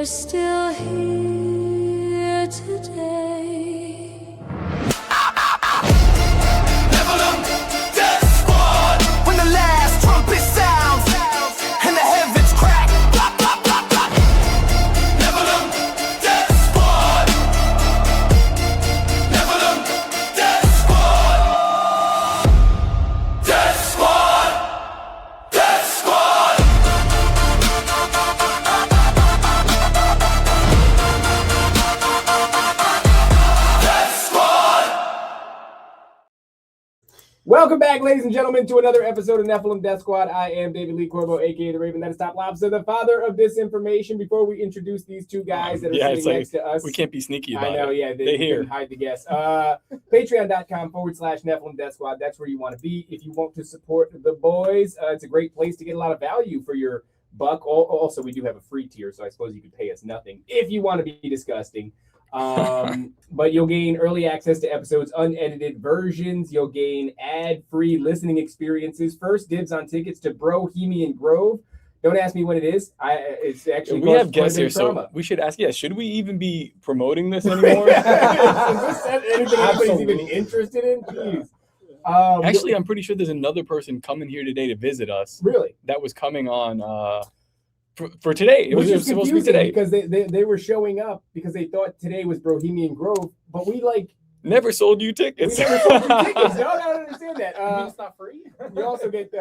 we're still here today. Nephilim Death Squad. When the last trumpet sounds and the heavens crack, blah, blah, blah, blah. Nephilim Death Squad. Nephilim Death Squad. Death Squad. Death Squad. Death Squad. Welcome back, ladies and gentlemen, to another episode of Nephilim Death Squad. I am David Lee Corbo, aka the Raven. That is TopLobsta, the father of disinformation. Before we introduce these two guys that are sitting next to us, we can't be sneaky about it. I know, yeah, they hear. hide the guests. Patreon.com/Nephilim Death Squad. That's where you want to be if you want to support the boys. It's a great place to get a lot of value for your buck. Also, we do have a free tier, so I suppose you could pay us nothing if you want to be disgusting. But you'll gain early access to episodes, unedited versions. You'll gain ad-free listening experiences. First dibs on tickets to Bohemian Grove. Don't ask me when it is. It's actually We have guests here, so we should ask. Yeah, should we even be promoting this anymore? Is this anything anybody's even interested in? Jeez. Actually, I'm pretty sure there's another person coming here today to visit us. Really? That was coming on for today. It was supposed to be today. Because they were showing up because they thought today was Bohemian Grove, but we Never sold you tickets. We never sold you tickets. No, I don't understand that. It's not free. You also get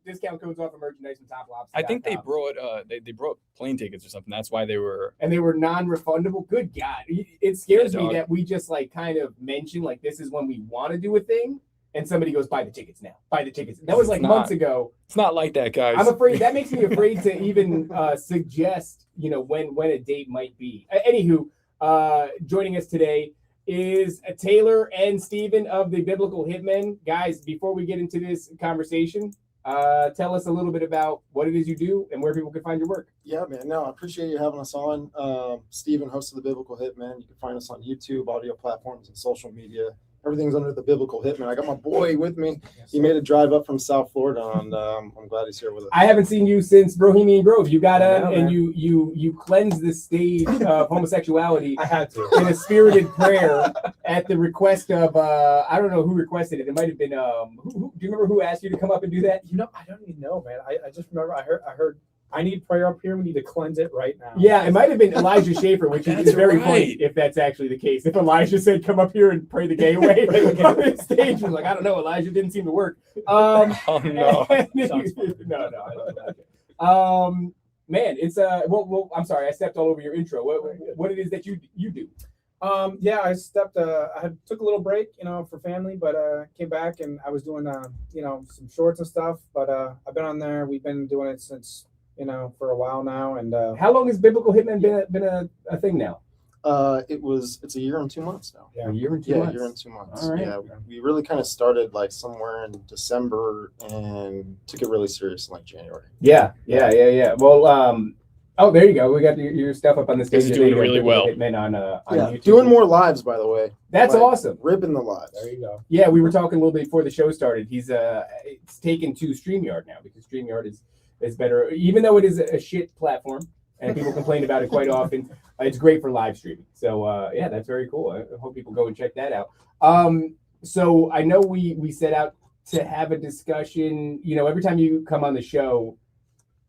discount codes off of merchandise from TopLobsta. I think they brought they brought plane tickets or something. That's why they were. And they were non-refundable. Good God, it scares me dog. that we just kind of mention this is when we want to do a thing, and somebody goes buy the tickets now. Buy the tickets. That was months ago. It's not like that, guys. I'm afraid that makes me afraid to even suggest when a date might be. Anywho, joining us today is Taylor and Steven of the Biblical Hitmen. Guys, before we get into this conversation, tell us a little bit about what it is you do and where people can find your work. Yeah, man. No, I appreciate you having us on. Steven, host of the Biblical Hitmen. You can find us on YouTube, audio platforms, and social media. Everything's under the Biblical Hitman. I got my boy with me. He made a drive up from South Florida, and I'm glad he's here with us. I haven't seen you since Bohemian Grove. You got on and you cleansed the stage of homosexuality. I had to. In a spirited prayer at the request of I don't know who requested it. It might have been do you remember who asked you to come up and do that? I don't even know, man. I just remember I heard I need prayer up here. We need to cleanse it right now. Yeah, it might have been Elijah Schaefer, which is very funny if that's actually the case. If Elijah said, "Come up here and pray the gay away," on the stage was I don't know. Elijah didn't seem to work. Oh no! no, I don't know. Man, it's well, I'm sorry, I stepped all over your intro. What it is that you do? Yeah, I stepped. I took a little break, for family, but came back and I was doing, some shorts and stuff. But I've been on there. We've been doing it since. For a while now, and how long has Biblical Hitman been a thing now? It's a year and 2 months now. Yeah, a year and 2 months. A year and 2 months. All right. Yeah, we really kind of started somewhere in December and took it really serious in January. Yeah. Well, oh, there you go. We got your stuff up on the stage. He's doing really well. Hitman on YouTube. Doing more lives, by the way. That's awesome. Ripping the lives. There you go. Yeah, we were talking a little bit before the show started. He's it's taken to StreamYard now because StreamYard is better, even though it is a shit platform and people complain about it quite often. It's great for live streaming. So yeah, that's very cool. I hope people go and check that out. So I know we set out to have a discussion. Every time you come on the show,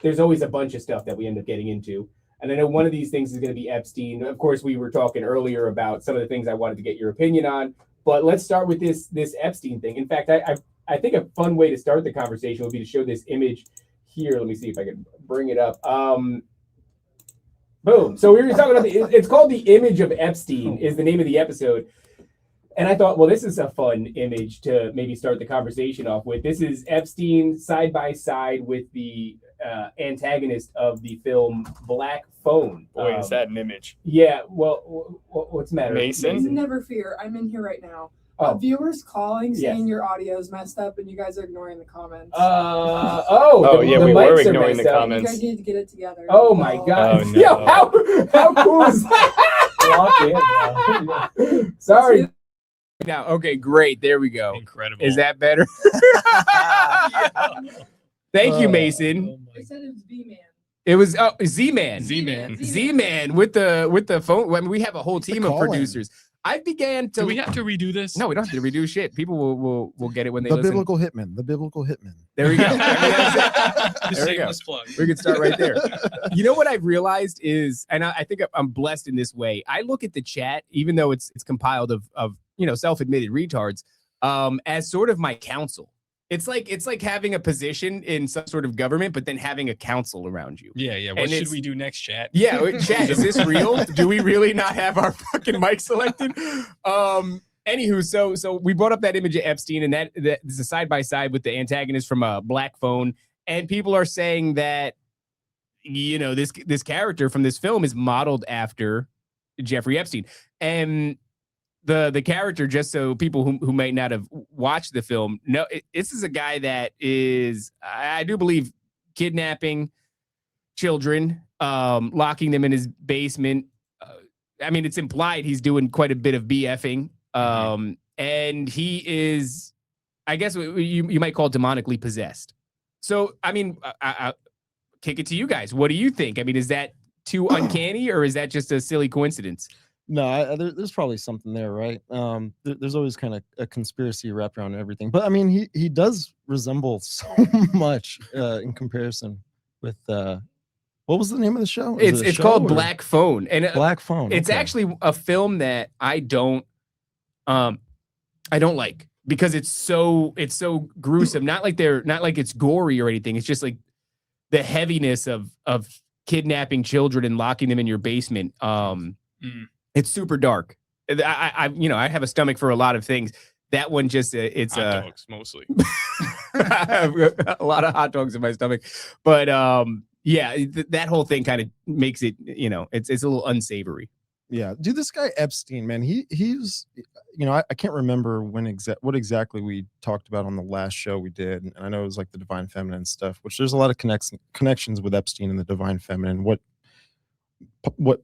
there's always a bunch of stuff that we end up getting into. And I know one of these things is going to be Epstein. Of course, we were talking earlier about some of the things I wanted to get your opinion on. But let's start with this Epstein thing. In fact, I think a fun way to start the conversation would be to show this image here. Let me see if I can bring it up. Boom. So we were talking about it's called The Image of Epstein is the name of the episode. And I thought, well, this is a fun image to maybe start the conversation off with. This is Epstein side by side with the antagonist of the film Black Phone. Boy, is that an image. Yeah. Well, what's the matter? Mason? Never fear. I'm in here right now. Oh. Viewers calling saying Yes. your audio is messed up and you guys are ignoring the comments. We we mics were are ignoring the messed up. You comments. guys need to get it together. Oh my God. Oh, no. Yo, how cool is that? Sorry. Now, okay, great. There we go. Incredible. Is that better? Thank you, Mason. They said it was B-Man. It was Z-Man. Z-Man. Z-Man with the phone. I mean, we have a whole team of call-in. producers. I began to. Do we have to redo this? No, we don't have to redo shit. People will get it when they The listen. Biblical Hitmen. The Biblical Hitmen. There we go. The There we go. shameless plug. We can start right there. You know what I've realized is, and I think I'm blessed in this way. I look at the chat, even though it's compiled of self-admitted retards, as sort of my counsel. It's like having a position in some sort of government, but then having a council around you. Yeah. What should we do next, chat? Yeah, chat. Is this real? Do we really not have our fucking mic selected? Anywho, so we brought up that image of Epstein, and that is a side by side with the antagonist from Black Phone, and people are saying that this character from this film is modeled after Jeffrey Epstein, and the character, just so people who might not have watched the film know, this is a guy that is, I do believe, kidnapping children, locking them in his basement. I mean, it's implied he's doing quite a bit of BFing. And he is, I guess you might call it demonically possessed. So, I mean, I kick it to you guys. What do you think? I mean, is that too uncanny, or is that just a silly coincidence? No, there's probably something there, right? There's always kind of a conspiracy wrapped around everything. But I mean, he does resemble so much in comparison with what was the name of the show? It's called Black Phone, and Black Phone. It's actually a film that I don't like, because it's so gruesome. Not like it's gory or anything. It's just like the heaviness of kidnapping children and locking them in your basement. It's super dark. I have a stomach for a lot of things. That one just it's hot dogs mostly. I have a lot of hot dogs in my stomach, but that whole thing kind of makes it, it's a little unsavory. Yeah, dude, this guy Epstein, man, he's I can't remember what exactly we talked about on the last show we did, and I know it was like the Divine Feminine stuff, which there's a lot of connections with Epstein and the Divine Feminine. What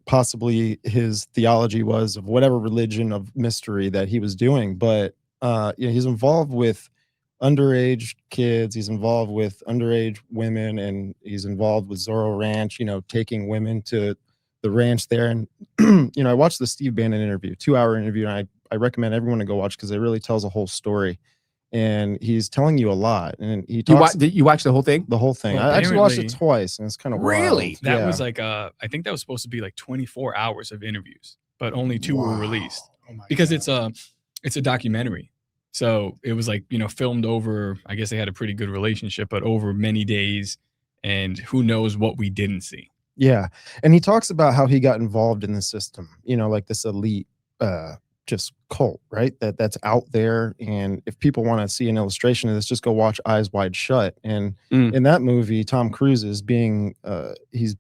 possibly his theology was of whatever religion of mystery that he was doing, but he's involved with underage kids, he's involved with underage women, and he's involved with Zorro Ranch, taking women to the ranch there. And I watched the Steve Bannon interview, 2-hour interview, and I recommend everyone to go watch, because it really tells a whole story, and he's telling you a lot. And he talks. Did you watch the whole thing? The whole thing. I actually watched it twice, and it's kind of really wild. That was like I think that was supposed to be like 24 hours of interviews, but only 2 were released because it's a documentary. So it was like, filmed over, I guess they had a pretty good relationship, but over many days, and who knows what we didn't see. Yeah. And he talks about how he got involved in the system, like this elite just cult, right? That's out there. And if people want to see an illustration of this, just go watch Eyes Wide Shut. And in that movie, Tom Cruise is being he's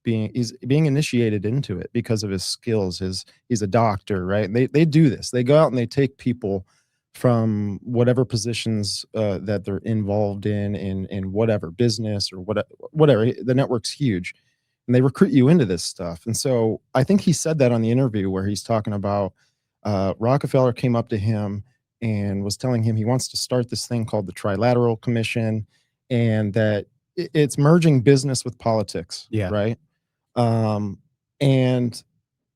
being initiated into it because of his skills. He's a doctor, right? They do this. They go out and they take people from whatever positions that they're involved in whatever business or whatever. The network's huge, and they recruit you into this stuff. And so I think he said that on the interview where he's talking about Rockefeller came up to him and was telling him he wants to start this thing called the Trilateral Commission, and that it's merging business with politics. Yeah. Right. And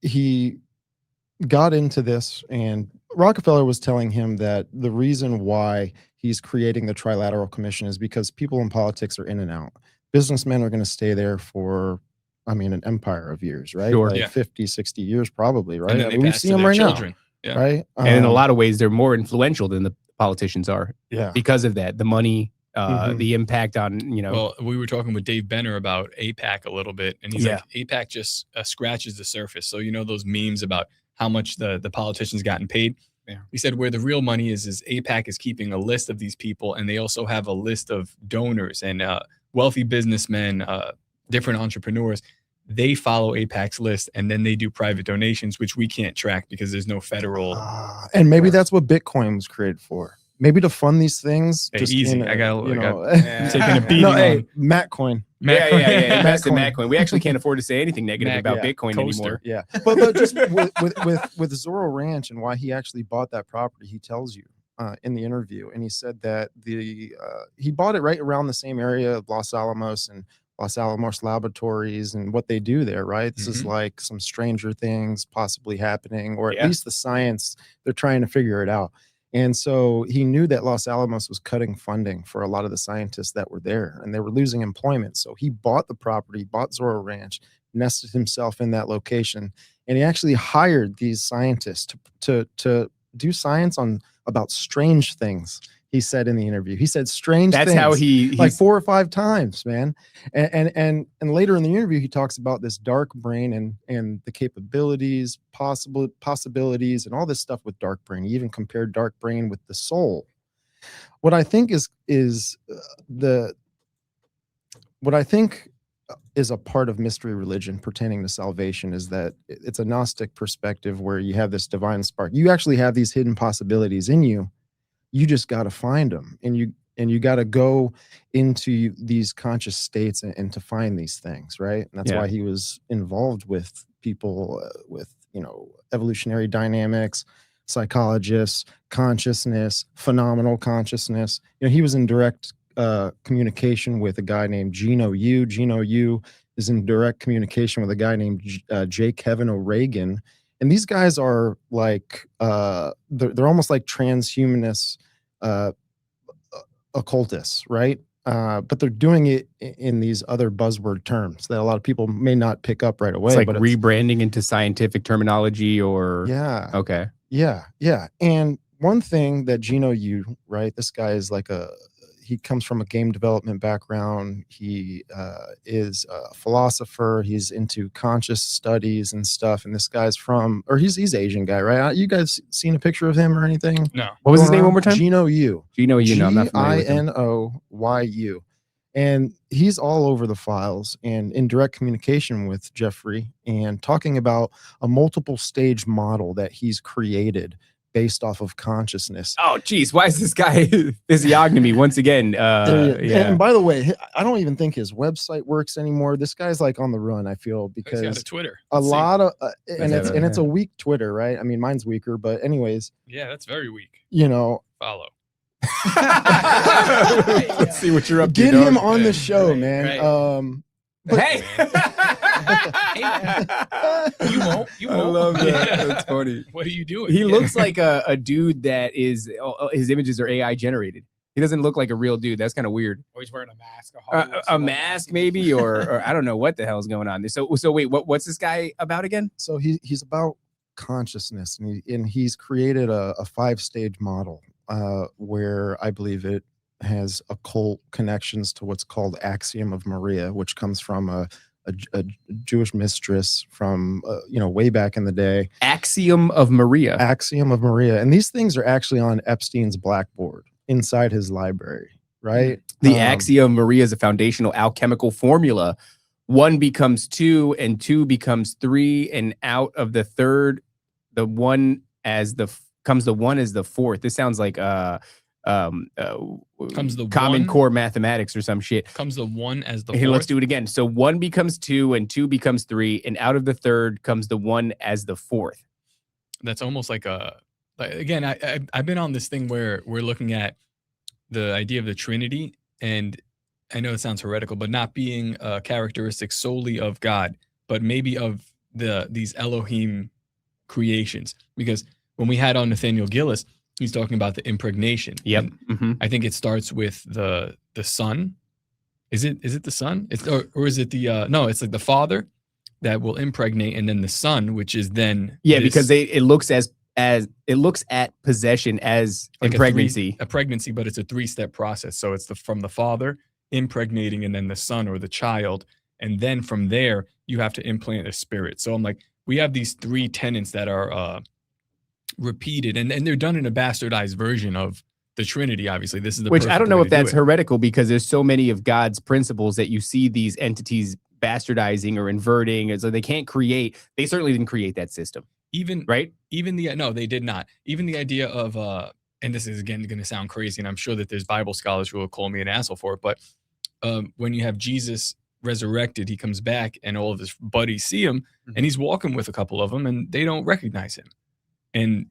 he got into this, and Rockefeller was telling him that the reason why he's creating the Trilateral Commission is because people in politics are in and out. Businessmen are going to stay there for, an empire of years, right? Sure. Like 50, 60 years probably, right? And then they We pass see to them their right children. now, Yeah. right? And in a lot of ways, they're more influential than the politicians are. Yeah. Because of that, the money, the impact on, Well, we were talking with Dave Benner about AIPAC a little bit, and he's like, AIPAC just scratches the surface. So those memes about how much the politicians gotten paid. Yeah. He said where the real money is AIPAC is keeping a list of these people, and they also have a list of donors and wealthy businessmen, different entrepreneurs. They follow AIPAC's list, and then they do private donations, which we can't track because there's no federal. And maybe that's what Bitcoin was created for. Maybe to fund these things. Hey, just easy. in I got Yeah. taking a beating. No, on hey, Mattcoin. Yeah. Invest in Mattcoin. Mattcoin. We actually can't afford to say anything negative about Bitcoin Coaster. anymore. Yeah, but just with Zorro Ranch and why he actually bought that property, he tells you in the interview, and he said that he bought it right around the same area of Los Alamos and Los Alamos laboratories and what they do there, right? This is like some Stranger Things possibly happening, or at least the science, they're trying to figure it out. And so he knew that Los Alamos was cutting funding for a lot of the scientists that were there, and they were losing employment. So he bought the property, bought Zorro Ranch, nested himself in that location, and he actually hired these scientists to do science about strange things. He said in the interview, he said strange things. That's how he like 4 or 5 times, man. And later in the interview, he talks about this dark brain and the capabilities, possibilities, and all this stuff with dark brain. He even compared dark brain with the soul. What I think is a part of mystery religion pertaining to salvation is that it's a Gnostic perspective where you have this divine spark. You actually have these hidden possibilities in you. You just got to find them, and you got to go into these conscious states and to find these things, right? And that's why he was involved with people with, evolutionary dynamics, psychologists, consciousness, phenomenal consciousness. He was in direct communication with a guy named Gino Yu. Gino Yu is in direct communication with a guy named J. Kevin O'Regan. And these guys are like, they're almost like transhumanists, occultists, right? But they're doing it in these other buzzword terms that a lot of people may not pick up right away. It's like but rebranding into scientific terminology or... Yeah. Okay. Yeah. And one thing that Gino Yu, right? This guy is like he comes from a game development background. He is a philosopher. He's into conscious studies and stuff. And this guy's he's Asian guy, right? You guys seen a picture of him or anything? No. What was his name one more time? Gino Yu. Gino Yu. No, I'm not familiar with him. Ginoyu. And he's all over the files and in direct communication with Jeffrey and talking about a multiple stage model that he's created based off of consciousness. Oh, geez. Why is this guy physiognomy once again? And by the way, I don't even think his website works anymore. This guy's like on the run, I feel, because He's got a Twitter. lot of it's a weak Twitter, right? I mean, mine's weaker, but anyways. Yeah, that's very weak. Follow. Follow. Let's see what you're up to. Get him on the show, man. Right. Hey. You won't. I love that. That's funny. What are you doing? He looks like a dude that is, his images are AI generated. He doesn't look like a real dude. That's kind of weird. Or he's wearing a mask. A mask maybe, or I don't know what the hell is going on. So wait, what's this guy about again? So he's about consciousness, and he's created a 5-stage model where I believe it has occult connections to what's called Axiom of Maria, which comes from a Jewish mistress from way back in the day. Axiom of Maria. Axiom of Maria, and these things are actually on Epstein's blackboard inside his library, right? The axiom of Maria is a foundational alchemical formula. 1 becomes 2, and 2 becomes 3, and out of the third, the one as the 4th. This sounds like comes the Common one, Core mathematics or some shit. Comes the 1 as the Here, 4th. let's do it again. So 1 becomes 2, and 2 becomes 3, and out of the third comes the 1 as the 4th. That's almost like again, I've been on this thing where we're looking at the idea of the Trinity, and I know it sounds heretical, but not being a characteristic solely of God, but maybe of these Elohim creations. Because when we had on Nathaniel Gillis, he's talking about the impregnation. Yep. I think it starts with the son. Is it the son? Or is it the no? It's like the father that will impregnate, and then the son, which is then because it looks at possession as like pregnancy. A pregnancy, but it's a 3-step process. So it's from the father impregnating, and then the son or the child, and then from there you have to implant a spirit. So I'm like, we have these 3 tenets that are repeated, and they're done in a bastardized version of the Trinity. Obviously, this is the which I don't know if that's her. heretical, because there's so many of God's principles that you see these entities bastardizing or inverting, and so they can't create. They certainly didn't create that system. No, they did not. Even the idea of and this is again going to sound crazy, and I'm sure that there's Bible scholars who will call me an asshole for it, but when you have Jesus resurrected, he comes back, and all of his buddies see him, and he's walking with a couple of them, and they don't recognize him. And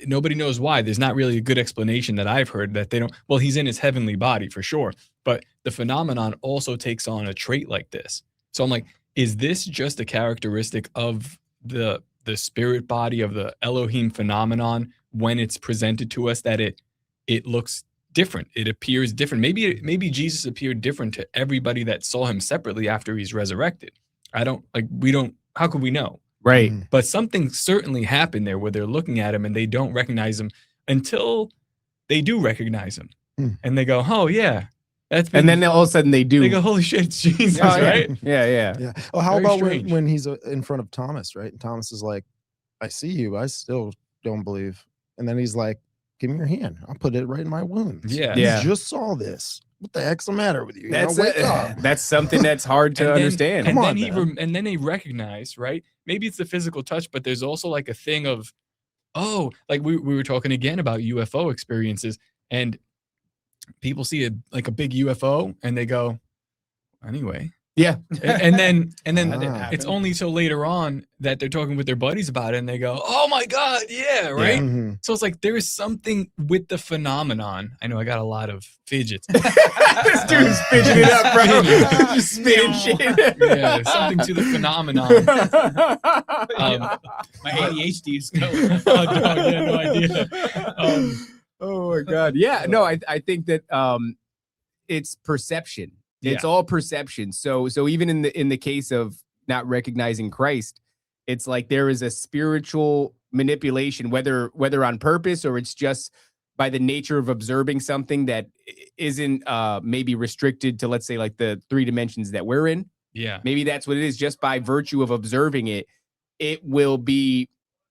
nobody knows why. There's not really a good explanation that I've heard that they don't. Well, he's in his heavenly body for sure, but the phenomenon also takes on a trait like this. So I'm like, is this just a characteristic of the spirit body of the Elohim phenomenon when it's presented to us, that it looks different, it appears different? Maybe Jesus appeared different to everybody that saw him separately after he's resurrected. How could we know? Right. But something certainly happened there where they're looking at him and they don't recognize him until they do recognize him. And they go, oh yeah. And then all of a sudden they do. They go, holy shit, it's Jesus, Oh, yeah. right? Yeah. Well, how Very about strange. when he's in front of Thomas, right? And Thomas is like, I see you. I still don't believe. And then he's like, give me your hand. I'll put it right in my wounds. Yeah. You just saw this. What the heck's the matter with you? That's wake up. That's something that's hard to understand. And then they recognize, right? Maybe it's the physical touch, but there's also like a thing of, oh, like we were talking again about UFO experiences, and people see a big UFO and they go, anyway. Yeah. And then it's happen. only till later on that they're talking with their buddies about it and they go, oh my God, yeah, right? Mhm. So it's like there is something with the phenomenon. I know I got a lot of fidgets. This dude's fidgeting up, bro. Just spitting shit. Yeah, there's something to the phenomenon. My ADHD is going. Oh, dog, yeah, no idea. Oh my God. Yeah. No, I think that it's perception. It's all perception. So even in the case of not recognizing Christ, it's like there is a spiritual manipulation, whether on purpose or it's just by the nature of observing something that isn't maybe restricted to, let's say, like the 3 dimensions that we're in. Yeah. Maybe that's what it is. Just by virtue of observing it, it will be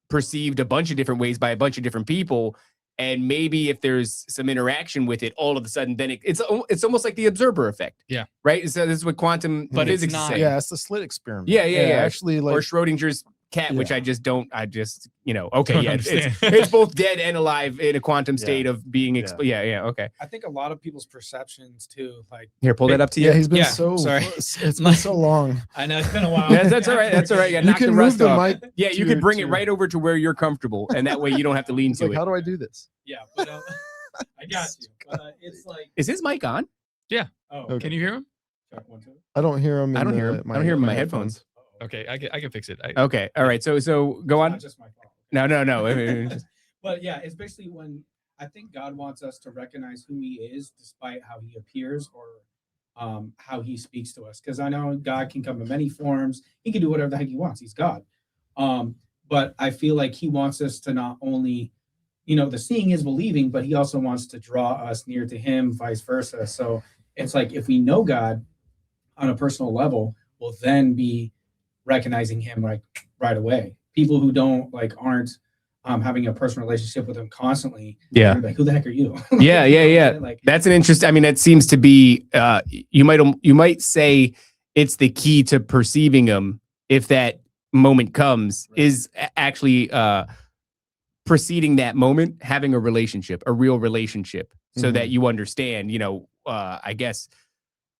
perceived a bunch of different ways by a bunch of different people. And maybe if there's some interaction with it, all of a sudden, then it's almost like the observer effect. Yeah. Right. So this is what quantum physics is saying. Yeah, it's the slit experiment. Yeah. Actually, like, or Schrodinger's cat, which I just, okay. Don't Yeah. understand. It's both dead and alive in a quantum state of being. Okay. I think a lot of people's perceptions too, like Here, pull that up to you. yeah, he's been Yeah, so. sorry. It's been so long. I know it's been a while. That's all right. That's all right. Yeah, You knock can the move rust the off. mic. Yeah, you to- can bring it to- right over to where you're comfortable, and that way you don't have to lean It's to like, it. how do I do this? Yeah, but I got you. But it's like, Is his mic on? oh, Okay. Can you hear him? check 1, 2. I don't hear him. I don't hear him. I don't hear him in my headphones. Okay, I can fix it. Okay. All right. So go on. Not just my fault. No. But yeah, it's basically when I think God wants us to recognize who He is, despite how He appears or how He speaks to us. Because I know God can come in many forms. He can do whatever the heck He wants. He's God. But I feel like He wants us to not only, the seeing is believing, but He also wants to draw us near to Him, vice versa. So it's like if we know God on a personal level, we'll then be recognizing Him like right away. People who aren't having a personal relationship with Him constantly. Yeah. Like, who the heck are you? Yeah. Like, That's an interesting. I mean, that seems to be. You might say it's the key to perceiving him. If that moment comes, is actually preceding that moment, having a relationship, a real relationship, so that you understand. I guess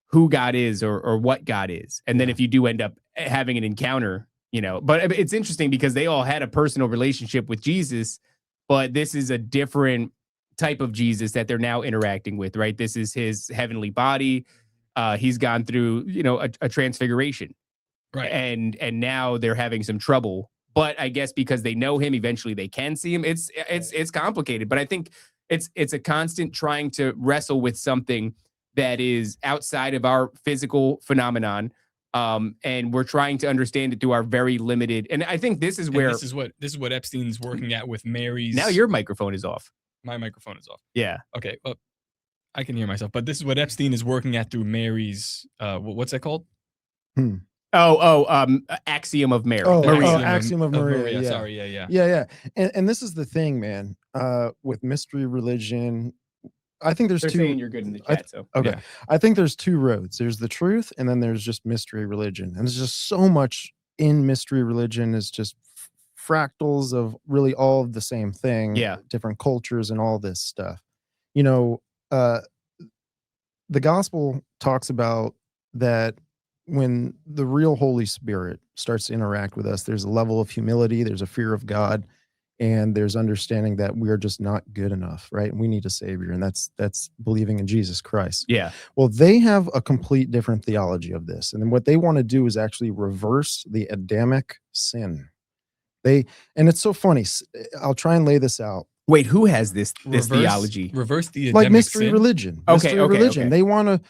who God is or what God is, and then if you do end up having an encounter. But it's interesting because they all had a personal relationship with Jesus, but this is a different type of Jesus that they're now interacting with, right? This is his heavenly body. He's gone through, a transfiguration, Right. And now they're having some trouble. But I guess because they know him, eventually they can see him. It's complicated, but I think it's a constant trying to wrestle with something that is outside of our physical phenomenon. And we're trying to understand it through our very limited. And I think this is where this is what Epstein's working at with Mary's. now your microphone is off. My microphone is off. Yeah. Okay. Well, I can hear myself, but this is what Epstein is working at through Mary's. What's that called? Axiom of Mary. Oh, Maria. Axiom of Maria. Yeah. Sorry. Yeah. Yeah. And this is the thing, man. With mystery religion, I think there's They're two. saying you're good in the chat. So Okay. Yeah. I think there's 2 roads. There's the truth, and then there's just mystery religion. And there's just so much in mystery religion is just fractals of really all of the same thing. Yeah. Different cultures and all this stuff. The gospel talks about that when the real Holy Spirit starts to interact with us, there's a level of humility, there's a fear of God, and there's understanding that we are just not good enough, right? And we need a savior, and that's believing in Jesus Christ. Yeah. Well, they have a complete different theology of this, and then what they want to do is actually reverse the Adamic sin. And it's so funny. I'll try and lay this out. Wait, who has this theology? Reverse the Like Adamic mystery sin? religion. Okay, Mystery okay, religion. okay. They want to.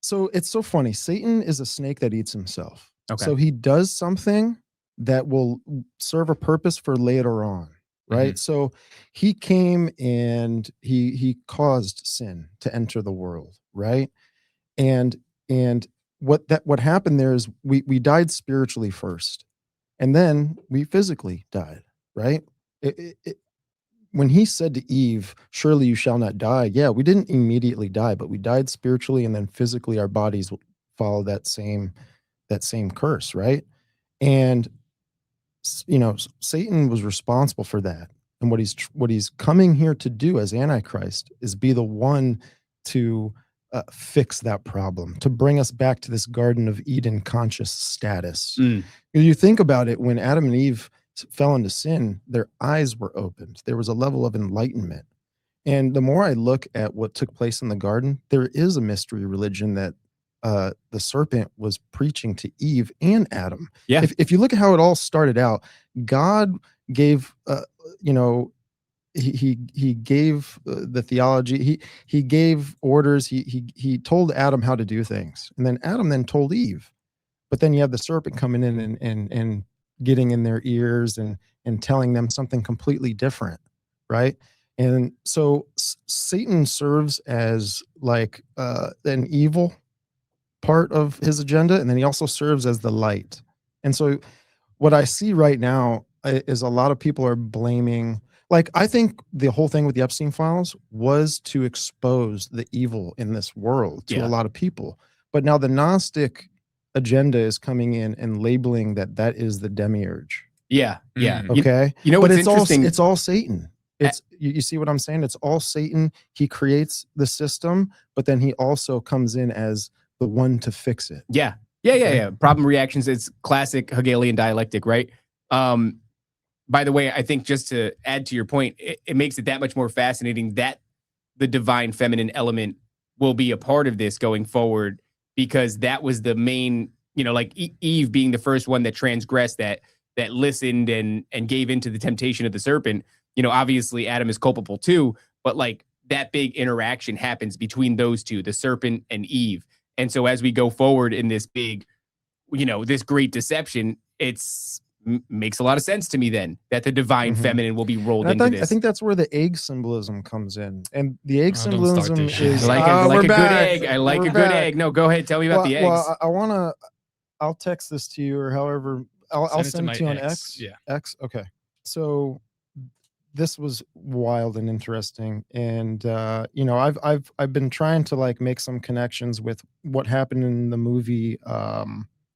So it's so funny. Satan is a snake that eats himself. Okay. So he does something that will serve a purpose for later on, right? So he came and he caused sin to enter the world, right? And what happened there is we died spiritually first, and then we physically died, right? When he said to Eve, "Surely you shall not die," yeah, we didn't immediately die, but we died spiritually, and then physically our bodies will follow that same curse, right? And Satan was responsible for that, and what he's coming here to do as Antichrist is be the one to fix that problem, to bring us back to this Garden of Eden conscious status. You think about it, when Adam and Eve fell into sin, their eyes were opened. There was a level of enlightenment. And the more I look at what took place in the garden, there is a mystery religion that the serpent was preaching to Eve and Adam. Yeah. If you look at how it all started out, God gave, he gave the theology. He gave orders. He told Adam how to do things, and then Adam then told Eve. But then you have the serpent coming in and getting in their ears and telling them something completely different, right? And so Satan serves as like an evil part of his agenda, and then he also serves as the light. And so what I see right now is a lot of people are blaming, like, I think the whole thing with the Epstein files was to expose the evil in this world to a lot of people. But now the Gnostic agenda is coming in and labeling that is the demiurge. Yeah. Yeah. Okay. You know but what's interesting? It's all Satan. It's you see what I'm saying? It's all Satan. He creates the system, but then he also comes in as the one to fix it. Yeah. Problem reactions. It's classic Hegelian dialectic, right? By the way, I think just to add to your point, it makes it that much more fascinating that the divine feminine element will be a part of this going forward, because that was the main, like Eve being the first one that transgressed, that listened and gave into the temptation of the serpent. Obviously Adam is culpable too, but like that big interaction happens between those two, the serpent and Eve. And so as we go forward in this big, this great deception, makes a lot of sense to me then that the divine feminine will be rolled into this. I think that's where the egg symbolism comes in. And the egg symbolism is like a good egg. I like a good egg. No, go ahead. Tell me about the eggs. Well, I'll text this to you, or however, I'll send it to you on X. Yeah. X. Okay. So this was wild and interesting. And, I've been trying to like make some connections with what happened in the movie,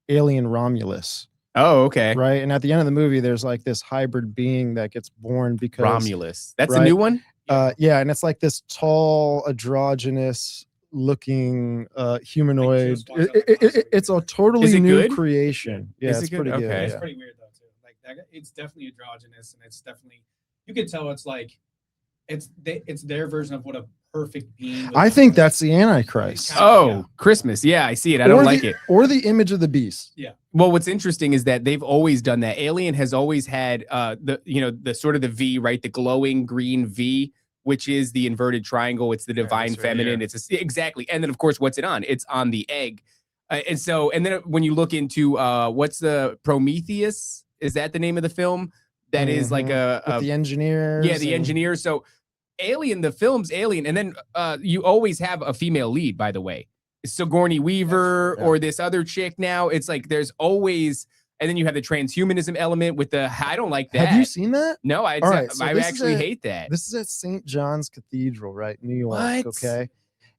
Alien Romulus. Oh, okay. Right. And at the end of the movie, there's like this hybrid being that gets born because Romulus. That's a new one? Yeah. And it's like this tall, androgynous looking humanoid. It's a totally new creation. Yeah, it's pretty good. Okay. It's pretty weird though too. Like it's definitely androgynous, and it's definitely, you can tell it's like it's their version of what a perfect being. I think that's the Antichrist. Oh, Christmas. Yeah, I see it. I don't like it. Or the image of the beast. Yeah. Well, what's interesting is that they've always done that. Alien has always had the sort of the V, right? The glowing green V, which is the inverted triangle. It's the divine feminine. Exactly. And then of course, what's it on? It's on the egg. And then when you look into what's the Prometheus? Is that the name of the film? That is like with the engineers. Yeah, the engineers. So Alien, the film's Alien, and then you always have a female lead, by the way. Sigourney Weaver or this other chick now. It's like there's always, and then you have the transhumanism element with the, I don't like that. Have you seen that? No, I actually hate that. This is at St. John's Cathedral, right? New York. What? Okay.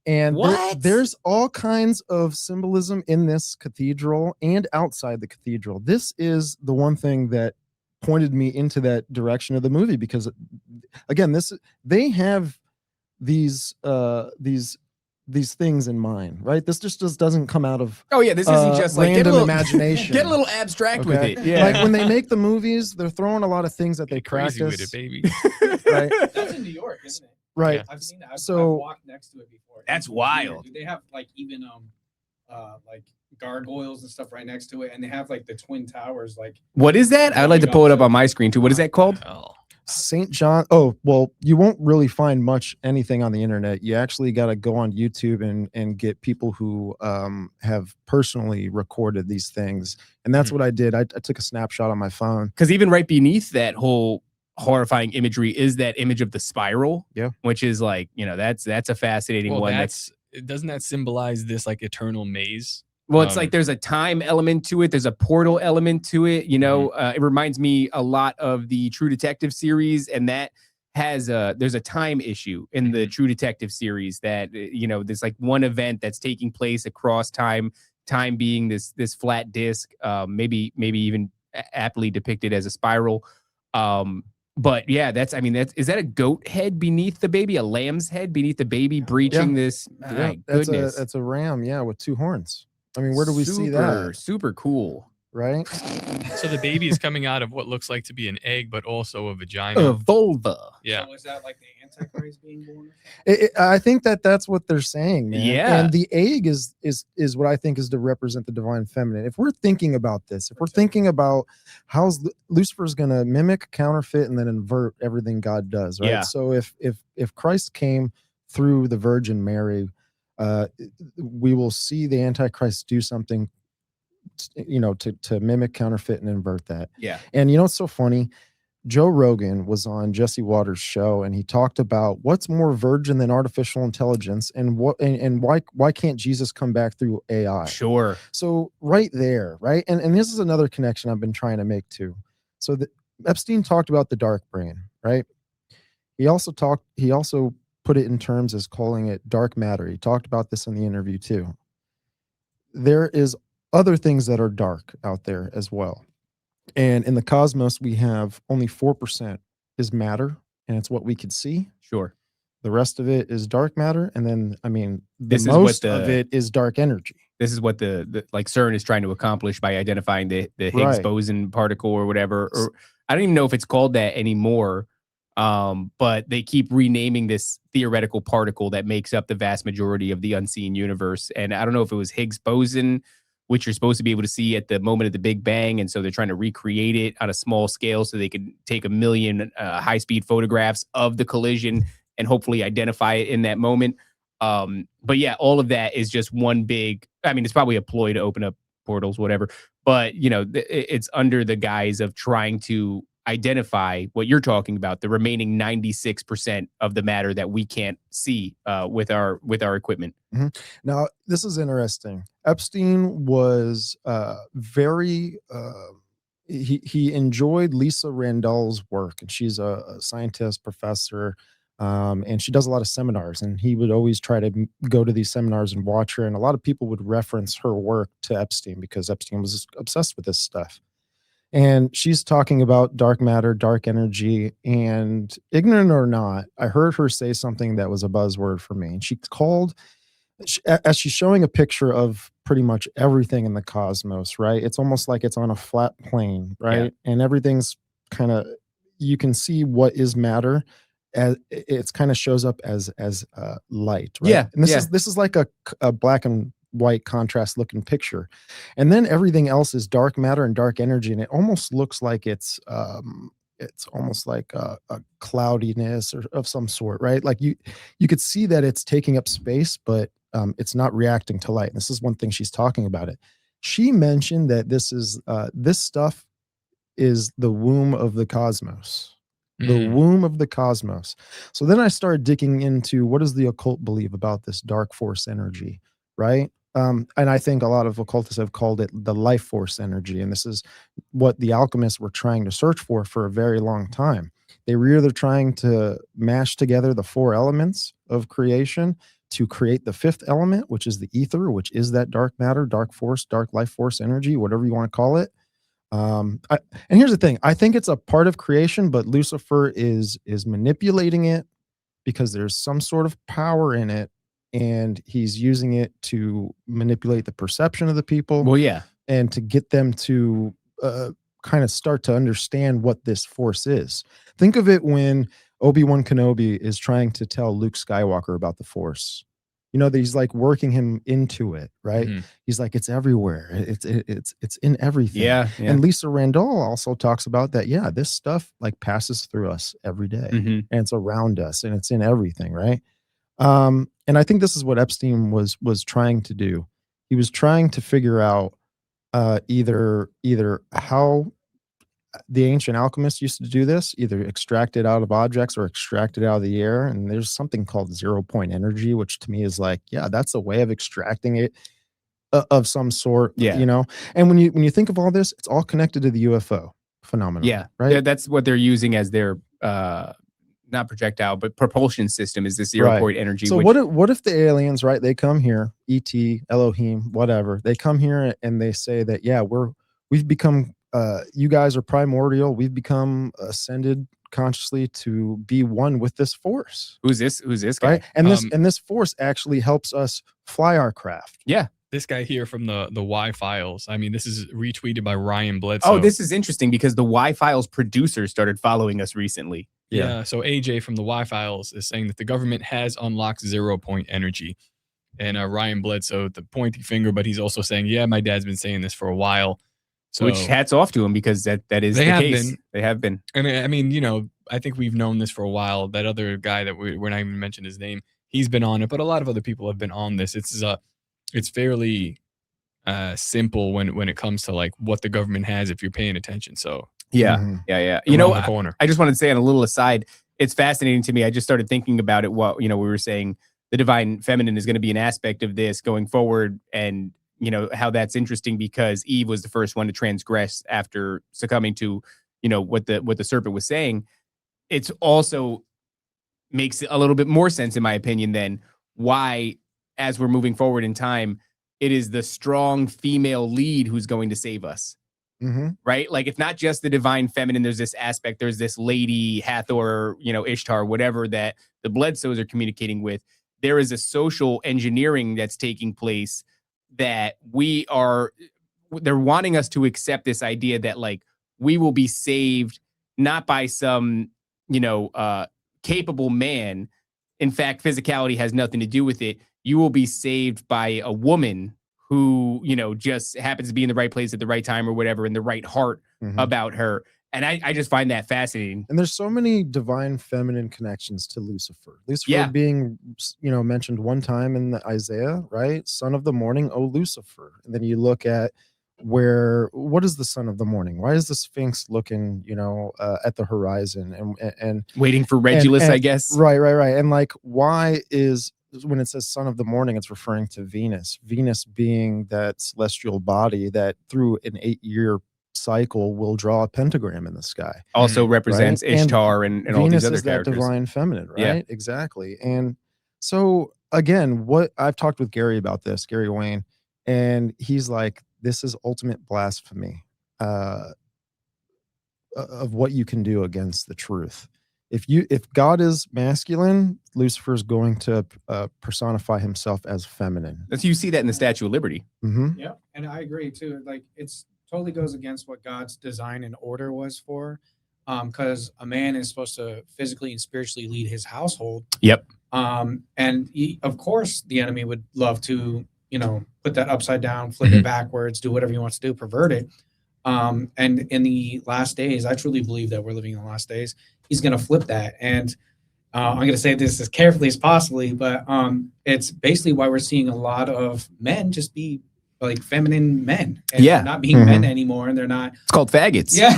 And What? there's all kinds of symbolism in this cathedral and outside the cathedral. This is the one thing that pointed me into that direction of the movie, because again, they have these these things in mind, right? This just doesn't come out of Oh yeah, this isn't just like get a random little imagination. Get a little abstract with Okay? it. Yeah. Like when they make the movies, they're throwing a lot of things that they Get crazy with practice, it, baby. right? That's in New York, isn't it? Right. I've seen that. I've So- walked next to it before. That's It's weird, wild. dude. They have like even like gargoyles and stuff right next to it, and they have like the twin towers. Like, What is that? I'd like to pull it up on my screen too. What is that called? Oh, St. John. Oh, well, you won't really find much anything on the internet. You actually got to go on YouTube and get people who have personally recorded these things. And that's what I did. I took a snapshot on my phone. Because even right beneath that whole horrifying imagery is that image of the spiral. Yeah. Which is like, you know, that's a fascinating well, one. doesn't that symbolize this like eternal maze? Well, it's like there's a time element to it. There's a portal element to it. You know, it reminds me a lot of the True Detective series, and that has there's a time issue in the True Detective series that you know there's like one event that's taking place across time. Time being this flat disc, maybe even aptly depicted as a spiral. But yeah, is that a goat head beneath the baby, a lamb's head beneath the baby breaching this? Yeah, My goodness. that's a ram, yeah, with 2 horns. I mean, where do we see that? Super cool. Right? So the baby is coming out of what looks like to be an egg, but also a vagina. A vulva. Yeah. So is that like the Antichrist being born? I think that's what they're saying, man. Yeah. And the egg is what I think is to represent the divine feminine. If we're thinking about this, if we're thinking about how's Lucifer's going to mimic, counterfeit, and then invert everything God does, right? Yeah. So if Christ came through the Virgin Mary, we will see the Antichrist do something, you know, to mimic, counterfeit, and invert that. Yeah. And you know what's so funny? Joe Rogan was on Jesse Waters' show, and he talked about what's more virgin than artificial intelligence, and why can't Jesus come back through AI? Sure. So right there, right, and this is another connection I've been trying to make too. So Epstein talked about the dark brain, right? He also put it in terms as calling it dark matter. He talked about this in the interview too. There is other things that are dark out there as well. And in the cosmos, we have only 4% is matter, and it's what we could see. Sure. The rest of it is dark matter. And then, I mean, This is most what of it is dark energy. This is what the like CERN is trying to accomplish by identifying the Higgs Right. boson particle or whatever. Or I don't even know if it's called that anymore. But they keep renaming this theoretical particle that makes up the vast majority of the unseen universe. And I don't know if it was Higgs boson, which you're supposed to be able to see at the moment of the Big Bang. And so they're trying to recreate it on a small scale so they can take 1 million high-speed photographs of the collision and hopefully identify it in that moment. But yeah, all of that is just one big, I mean, it's probably a ploy to open up portals, whatever. But, you know, it's under the guise of trying to identify what you're talking about, the remaining 96% of the matter that we can't see with our equipment. Mm-hmm. Now, this is interesting. Epstein was very he enjoyed Lisa Randall's work, and she's a scientist, professor, and she does a lot of seminars, and he would always try to go to these seminars and watch her, and a lot of people would reference her work to Epstein because Epstein was obsessed with this stuff. And she's talking about dark matter, dark energy, and ignorant or not, I heard her say something that was a buzzword for me. And she called, as she's showing a picture of pretty much everything in the cosmos, right? It's almost like it's on a flat plane, right? Yeah. And everything's kind of, you can see what is matter, as it's kind of shows up as light, right? Yeah. And this is like a black and white contrast looking picture, and then everything else is dark matter and dark energy, and it almost looks like it's almost like a cloudiness or of some sort, right? Like you could see that it's taking up space, but it's not reacting to light. And this is one thing she's talking about it. She mentioned that this stuff is the womb of the cosmos. The womb of the cosmos. So then I started digging into what does the occult believe about this dark force energy, right? And I think a lot of occultists have called it the life force energy. And this is what the alchemists were trying to search for a very long time. They were either trying to mash together the 4 elements of creation to create the 5th element, which is the ether, which is that dark matter, dark force, dark life force energy, whatever you want to call it. And here's the thing. I think it's a part of creation, but Lucifer is manipulating it because there's some sort of power in it. and he's using it to manipulate the perception of the people. Well, yeah. And to get them to kind of start to understand what this force is. Think of it when Obi-Wan Kenobi is trying to tell Luke Skywalker about the force. You know, that he's like working him into it, right? Mhm. He's like, it's everywhere. It's in everything. Yeah. And Lisa Randall also talks about that. Yeah, this stuff like passes through us every day, Mhm. and it's around us, and it's in everything, right? And I think this is what Epstein was trying to do. He was trying to figure out either how the ancient alchemists used to do this, either extract it out of objects or extract it out of the air. And there's something called 0-point energy, which to me is like, yeah, that's a way of extracting it of some sort. Yeah. You know, and when you think of all this, it's all connected to the UFO phenomenon. Yeah. Right. That's what they're using as their not projectile, but propulsion system is this 0-point energy. So what if the aliens, right? They come here, ET, Elohim, whatever. They come here and they say that, yeah, we've become, you guys are primordial. We've become ascended consciously to be one with this force. Who's this guy? Right. And this force actually helps us fly our craft. Yeah. This guy here from the Y Files. I mean, this is retweeted by Ryan Bledsoe. Oh, this is interesting because the Y Files producer started following us recently. Yeah. So AJ from the Y Files is saying that the government has unlocked 0-point energy. And Ryan Bledsoe, the pointy finger, but he's also saying, yeah, my dad's been saying this for a while. So which hats off to him because that is the case. They have been. And I mean, you know, I think we've known this for a while. That other guy that we're not even mentioning his name, he's been on it, but a lot of other people have been on this. It's fairly simple when it comes to like what the government has if you're paying attention. So yeah. You know, corner. I just wanted to say on a little aside, it's fascinating to me. I just started thinking about it. What, you know, we were saying the divine feminine is going to be an aspect of this going forward. And, you know, how that's interesting because Eve was the first one to transgress after succumbing to, you know, what the serpent was saying. It's also makes a little bit more sense, in my opinion, than why, as we're moving forward in time, it is the strong female lead who's going to save us. Mm-hmm. Right? Like, it's not just the divine feminine. There's this aspect. There's this lady Hathor, you know, Ishtar, whatever that the Bledsoes are communicating with. There is a social engineering that's taking place that they're wanting us to accept this idea that like we will be saved not by some, you know, capable man. In fact, physicality has nothing to do with it. You will be saved by a woman who, you know, just happens to be in the right place at the right time or whatever, in the right heart about her. And I just find that fascinating. And there's so many divine feminine connections to Lucifer. Lucifer being, you know, mentioned one time in the Isaiah, right? Son of the morning, oh Lucifer. And then you look at what is the son of the morning? Why is the Sphinx looking, you know, at the horizon and waiting for Regulus, I guess. Right. And like, why is, when it says son of the morning, it's referring to Venus being that celestial body that through an 8-year cycle will draw a pentagram in the sky. Also represents Ishtar and all these other is characters. That divine feminine, right? Yeah. Exactly. And so again, what I've talked with Gary about this, Gary Wayne, and he's like, this is ultimate blasphemy of what you can do against the truth. If God is masculine, Lucifer is going to personify himself as feminine. So you see that in the Statue of Liberty. Mm-hmm. Yeah, and I agree too. Like, it's totally goes against what God's design and order was for, because a man is supposed to physically and spiritually lead his household. Yep. And of course, the enemy would love to, you know, put that upside down, flip it backwards, do whatever he wants to do, pervert it. And in the last days, I truly believe that we're living in the last days. He's going to flip that. And I'm going to say this as carefully as possibly, but it's basically why we're seeing a lot of men just be like feminine men and not being men anymore. And they're not. It's called faggots. Yeah.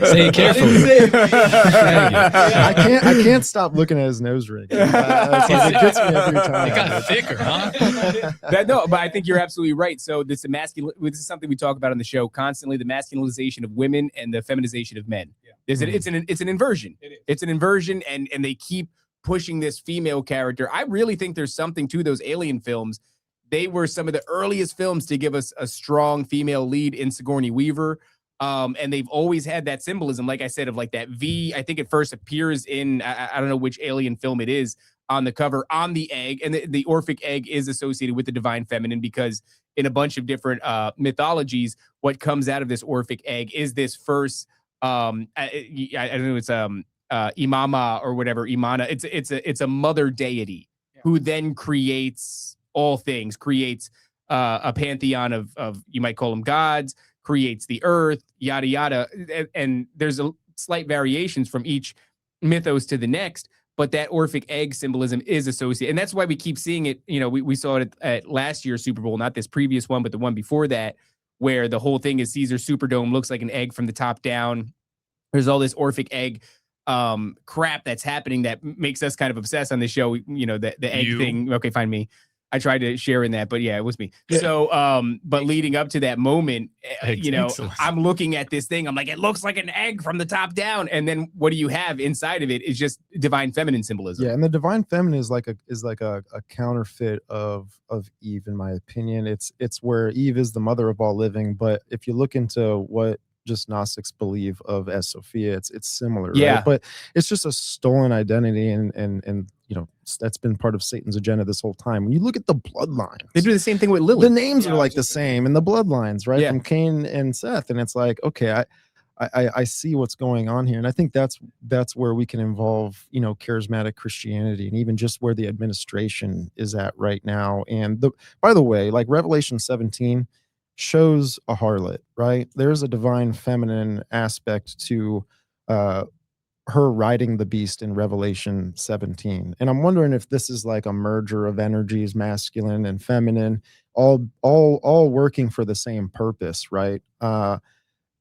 Say it carefully. I can't stop looking at his nose ring. It gets me every time. It got thicker, huh? But I think you're absolutely right. So this is something we talk about on the show constantly: the masculinization of women and the feminization of men. Yeah. It's an inversion. It's an inversion, and they keep pushing this female character. I really think there's something to those Alien films. They were some of the earliest films to give us a strong female lead in Sigourney Weaver. And they've always had that symbolism, like I said, of like that V. I think it first appears in, I don't know which Alien film it is, on the cover on the egg, and the Orphic egg is associated with the divine feminine because in a bunch of different mythologies, what comes out of this Orphic egg is this first I don't know, it's Imama or whatever, Imana. It's a mother deity who then creates all things, creates a pantheon of you might call them gods, creates the earth, yada yada, and there's a slight variations from each mythos to the next, but that Orphic egg symbolism is associated, and that's why we keep seeing it. You know, we saw it at last year's Super Bowl, not this previous one, but the one before that, where the whole thing is Caesar Superdome looks like an egg from the top down. There's all this Orphic egg crap that's happening that makes us kind of obsessed on the show. You know, the egg thing. Okay, fine, me. I tried to share in that, but yeah, it was me. So, but leading up to that moment, you know, I'm looking at this thing. I'm like, it looks like an egg from the top down. And then what do you have inside of it is just divine feminine symbolism. Yeah, and the divine feminine is like a counterfeit of Eve, in my opinion. It's where Eve is the mother of all living. But if you look into what just Gnostics believe of as Sophia, it's similar. Yeah, right? But it's just a stolen identity, and you know, that's been part of Satan's agenda this whole time. When you look at the bloodlines, they do the same thing with Lilith. The names are like the same, and the bloodlines, right, Yeah. from Cain and Seth, and it's like, okay, I see what's going on here, and I think that's where we can involve, you know, charismatic Christianity, and even just where the administration is at right now. And by the way, like Revelation 17 shows a harlot, right? There's a divine feminine aspect to her riding the beast in Revelation 17. And I'm wondering if this is like a merger of energies, masculine and feminine, all working for the same purpose, right?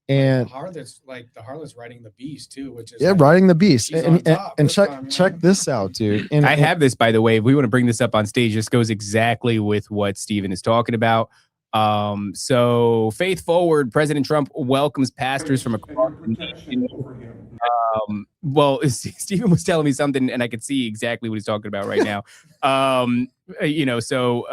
And the harlot's riding the beast too, which is riding the beast. she's on top And this check time, check this out, dude. And I have this, by the way. If we want to bring this up on stage, this goes exactly with what Stephen is talking about. So faith forward, President Trump welcomes pastors from across the nation. Well, Stephen was telling me something, and I could see exactly what he's talking about right now. You know, so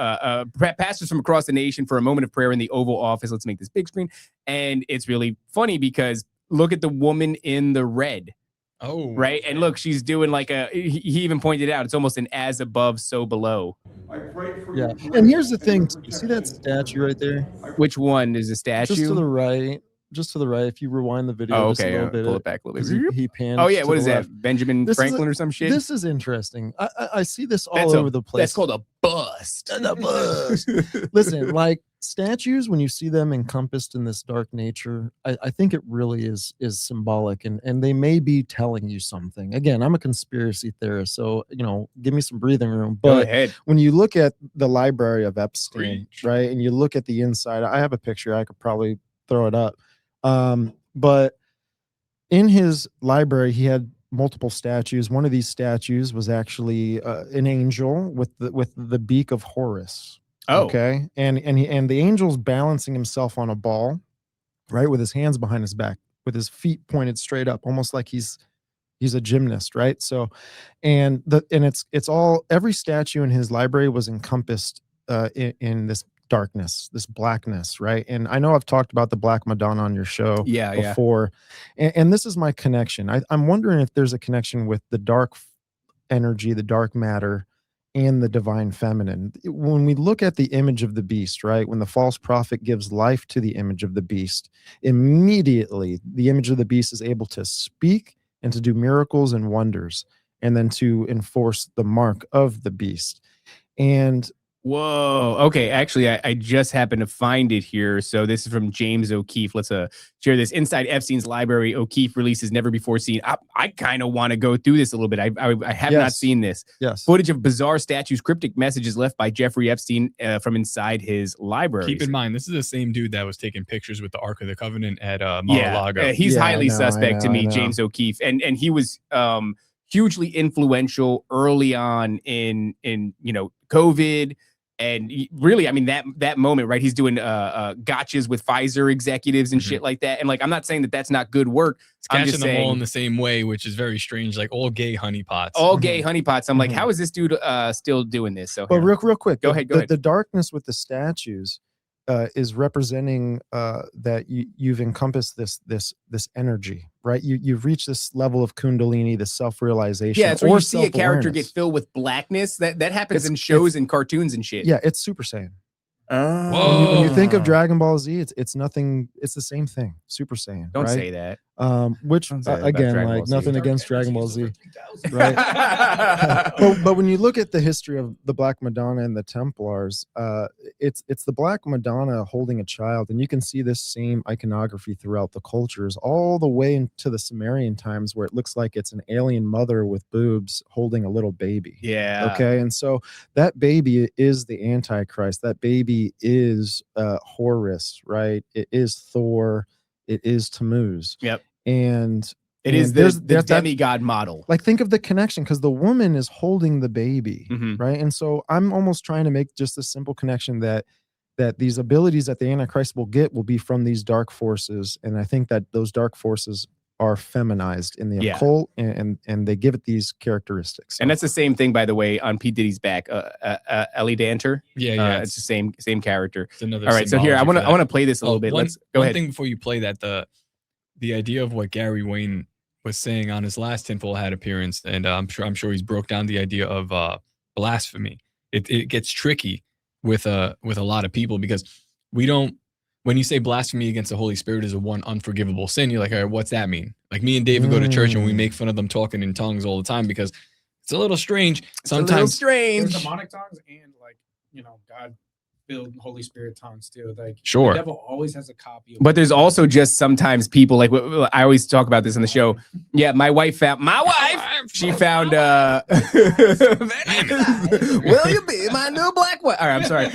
pastors from across the nation for a moment of prayer in the Oval Office. Let's make this big screen. And it's really funny because look at the woman in the red. Oh, right. And look, she's doing like he even pointed out, it's almost an as above, so below. yeah. And here's the thing. You see that statue right there? Which one is a statue? Just to the right. Just to the right. If you rewind the video just a little bit. Pull it back a little 'cause bit. He panned. Oh yeah, to what the is left. that? Benjamin This is Franklin or some shit? This is interesting. I see this all over the place. That's called a bust. A bust. Listen, like statues, when you see them encompassed in this dark nature, I think it really is symbolic, and they may be telling you something. Again, I'm a conspiracy theorist, so you know, give me some breathing room. Go But ahead. when you look at the library of Epstein, right, and you look at the inside, I have a picture. I could probably throw it up. But in his library, he had multiple statues. One of these statues was actually an angel with the beak of Horus. Oh, Okay, and the angel's balancing himself on a ball, right, with his hands behind his back, with his feet pointed straight up, almost like he's a gymnast, right? So, and it's all, every statue in his library was encompassed in this darkness, this blackness, right? And I know I've talked about the Black Madonna on your show before, and this is my connection. I'm wondering if there's a connection with the dark energy, the dark matter, and the divine feminine. When we look at the image of the beast, right, when the false prophet gives life to the image of the beast, immediately the image of the beast is able to speak and to do miracles and wonders, and then to enforce the mark of the beast. And whoa. Okay. Actually, I just happened to find it here. So this is from James O'Keefe. Let's share this. Inside Epstein's library, O'Keefe releases never before seen. I kind of want to go through this a little bit. I have not seen this. Yes. Footage of bizarre statues, cryptic messages left by Jeffrey Epstein from inside his library. Keep in mind, this is the same dude that was taking pictures with the Ark of the Covenant at Mar-a-Lago. He's highly I know, suspect to I me, know. James O'Keefe. And he was hugely influential early on in you know, COVID. And really, I mean, that moment, right? He's doing gotchas with Pfizer executives and shit like that. And like, I'm not saying that that's not good work. It's I'm catching just them all saying, in the same way, which is very strange. Like all gay honeypots. all gay honeypots. I'm like, Mhm. how is this dude still doing this? So But here. real quick, Go ahead. the darkness with the statues is representing that you've encompassed this energy, right? You've reached this level of kundalini, this self-realization. Yeah, it's where or you see a character get self-awareness. filled with blackness. That happens It's- in shows and cartoons and shit. Yeah, it's Super Saiyan. Oh. When you think of Dragon Ball Z, it's nothing. It's the same thing. Super Saiyan. Don't right? say that. Which Don't say that about again, Dragon like Ball Z. nothing against Dragon Ball Z, Right. right? but when you look at the history of the Black Madonna and the Templars, it's the Black Madonna holding a child, and you can see this same iconography throughout the cultures, all the way into the Sumerian times, where it looks like it's an alien mother with boobs holding a little baby. Yeah. Okay, and so that baby is the Antichrist. That baby is Horus, right? It is Thor. It is Tammuz. Yep. And It is there's the that- demigod model. like, think of the connection, because the woman is holding the baby, Mhm. right? And so I'm almost trying to make just a simple connection that these abilities that the Antichrist will get will be from these dark forces, and I think that those dark forces are feminized in the Yeah. occult, and they give it these characteristics. And that's the same thing, by the way, on P. Diddy's back. Ellie Danter. Yeah. It's the same character. it's another. All right, so here I symbology want for to that. play this a little bit. One, Let's go one ahead. thing before you play that, the idea of what Gary Wayne was saying on his last Tinfoil Hat appearance, and I'm sure he's broke down the idea of blasphemy. It gets tricky with a lot of people, because we don't. When you say blasphemy against the Holy Spirit is a one unforgivable sin, you're like, all right, what's that mean? Like, me and David go to church and we make fun of them talking in tongues all the time, because it's a little strange. It's a little Sometimes strange. There's demonic tongues and, like, God filled Holy Spirit tongues too. Like, Sure. the devil always has a copy of But there's also just sometimes people, like, I always talk about this on the show. Yeah, my wife, she found will you be my new black wife? All right, I'm sorry.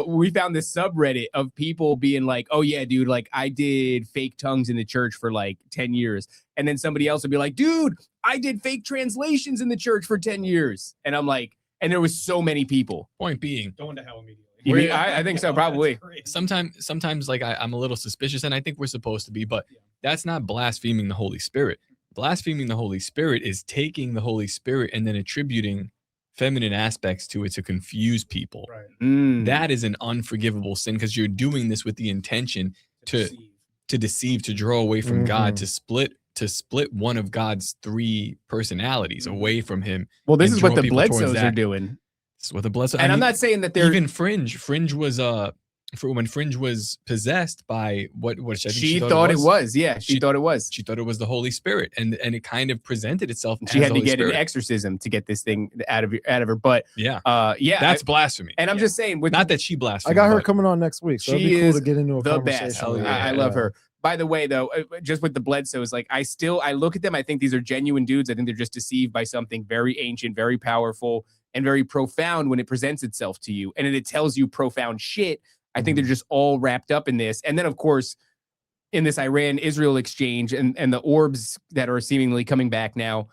We found this subreddit of people being like, oh yeah, dude, like, I did fake tongues in the church for like 10 years. And then somebody else would be like, dude, I did fake translations in the church for 10 years. And I'm like, and there was so many people. point being, going to hell immediately. You mean- I think so, probably. sometimes like I'm a little suspicious, and I think we're supposed to be, but that's not blaspheming the Holy Spirit. Blaspheming the Holy Spirit is taking the Holy Spirit and then attributing feminine aspects to it to confuse people. Right. Mm. That is an unforgivable sin, because you're doing this with the intention to deceive, to draw away from God, to split one of God's three personalities away from him. Well, this and is what draw the people towards Bledsoes are that. doing. This is what the Bledsoes. And I'm not saying that they're even Fringe was when Fringe was possessed by what I think she thought it was. Yeah, she thought it was. She thought it was the Holy Spirit, and it kind of presented itself. She as had the to Holy get Spirit. an exorcism to get this thing out of her. But Yeah, yeah, that's blasphemy. and I'm just saying, with Not that she blasphemed. I got her but coming on next week, so it'd She be cool is to get into a the conversation. best. Hell with yeah. her. I love her. By the way, though, just with the Bledsoes, like, I look at them. I think these are genuine dudes. I think they're just deceived by something very ancient, very powerful, and very profound when it presents itself to you, and it tells you profound shit. I think they're just all wrapped up in this. And then, of course, in this Iran-Israel exchange and the orbs that are seemingly coming back now,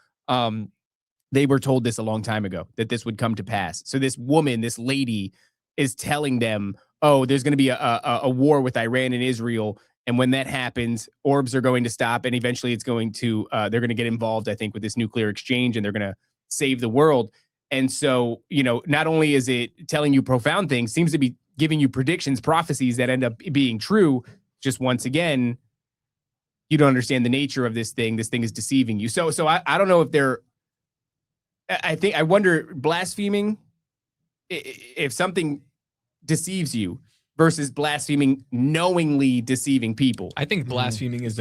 they were told this a long time ago, that this would come to pass. So this woman, this lady, is telling them, oh, there's going to be a war with Iran and Israel. And when that happens, orbs are going to stop. And eventually it's going to, they're going to get involved, I think, with this nuclear exchange, and they're going to save the world. And so, not only is it telling you profound things, seems to be giving you predictions, prophecies that end up being true. Just once again, you don't understand the nature of this thing. This thing is deceiving you. So I don't know if I wonder, blaspheming, if something deceives you versus blaspheming knowingly deceiving people. I think blaspheming is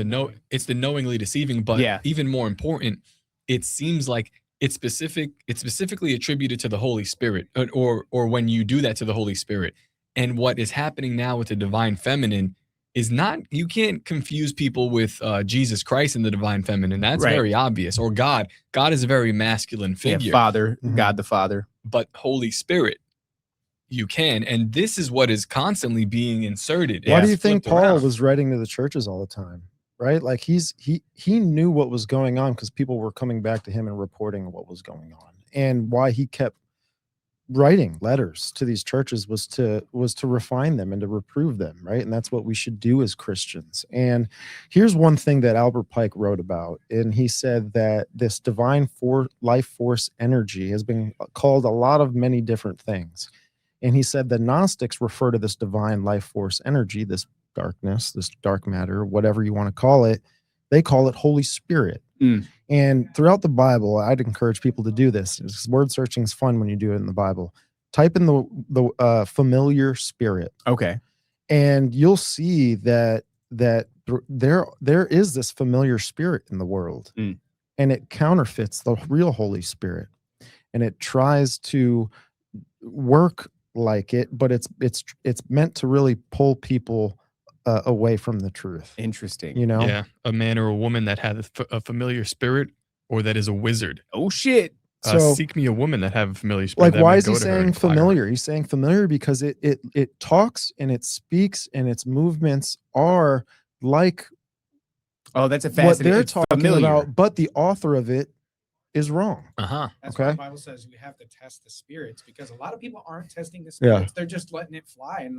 it's the knowingly deceiving, but Yeah. even more important, it seems like it's specifically attributed to the Holy Spirit, or when you do that to the Holy Spirit. And what is happening now with the divine feminine is not, you can't confuse people with Jesus Christ and the divine feminine. That's Right. very obvious. Or God. God is a very masculine figure. Father, Mhm. God the Father. But Holy Spirit, you can. And this is what is constantly being inserted. Why and do you think flipped Paul around. was writing to the churches all the time? Right? Like he knew what was going on, because people were coming back to him and reporting what was going on. And why he kept writing letters to these churches was to refine them and to reprove them, right? And that's what we should do as Christians. And here's one thing that Albert Pike wrote about, and he said that this divine life force energy has been called a lot of many different things. And he said the Gnostics refer to this divine life force energy, this darkness, this dark matter, whatever you want to call it. They call it Holy Spirit. And throughout the Bible, I'd encourage people to do this. Word searching is fun when you do it in the Bible. Type in the familiar spirit. Okay. And you'll see that there is this familiar spirit in the world, and it counterfeits the real Holy Spirit, and it tries to work like it, but it's meant to really pull people away from the truth. Interesting. You know? Yeah, a man or a woman that has a familiar spirit, or that is a wizard. Oh shit. So seek me a woman that have a familiar spirit. Like, why is he saying familiar? He's saying familiar because it talks and it speaks and its movements are like that's a what fascinating. they're talking about, but the author of it is wrong. That's why Okay. the Bible says we have to test the spirits, because a lot of people aren't testing the spirits. They're just letting it fly and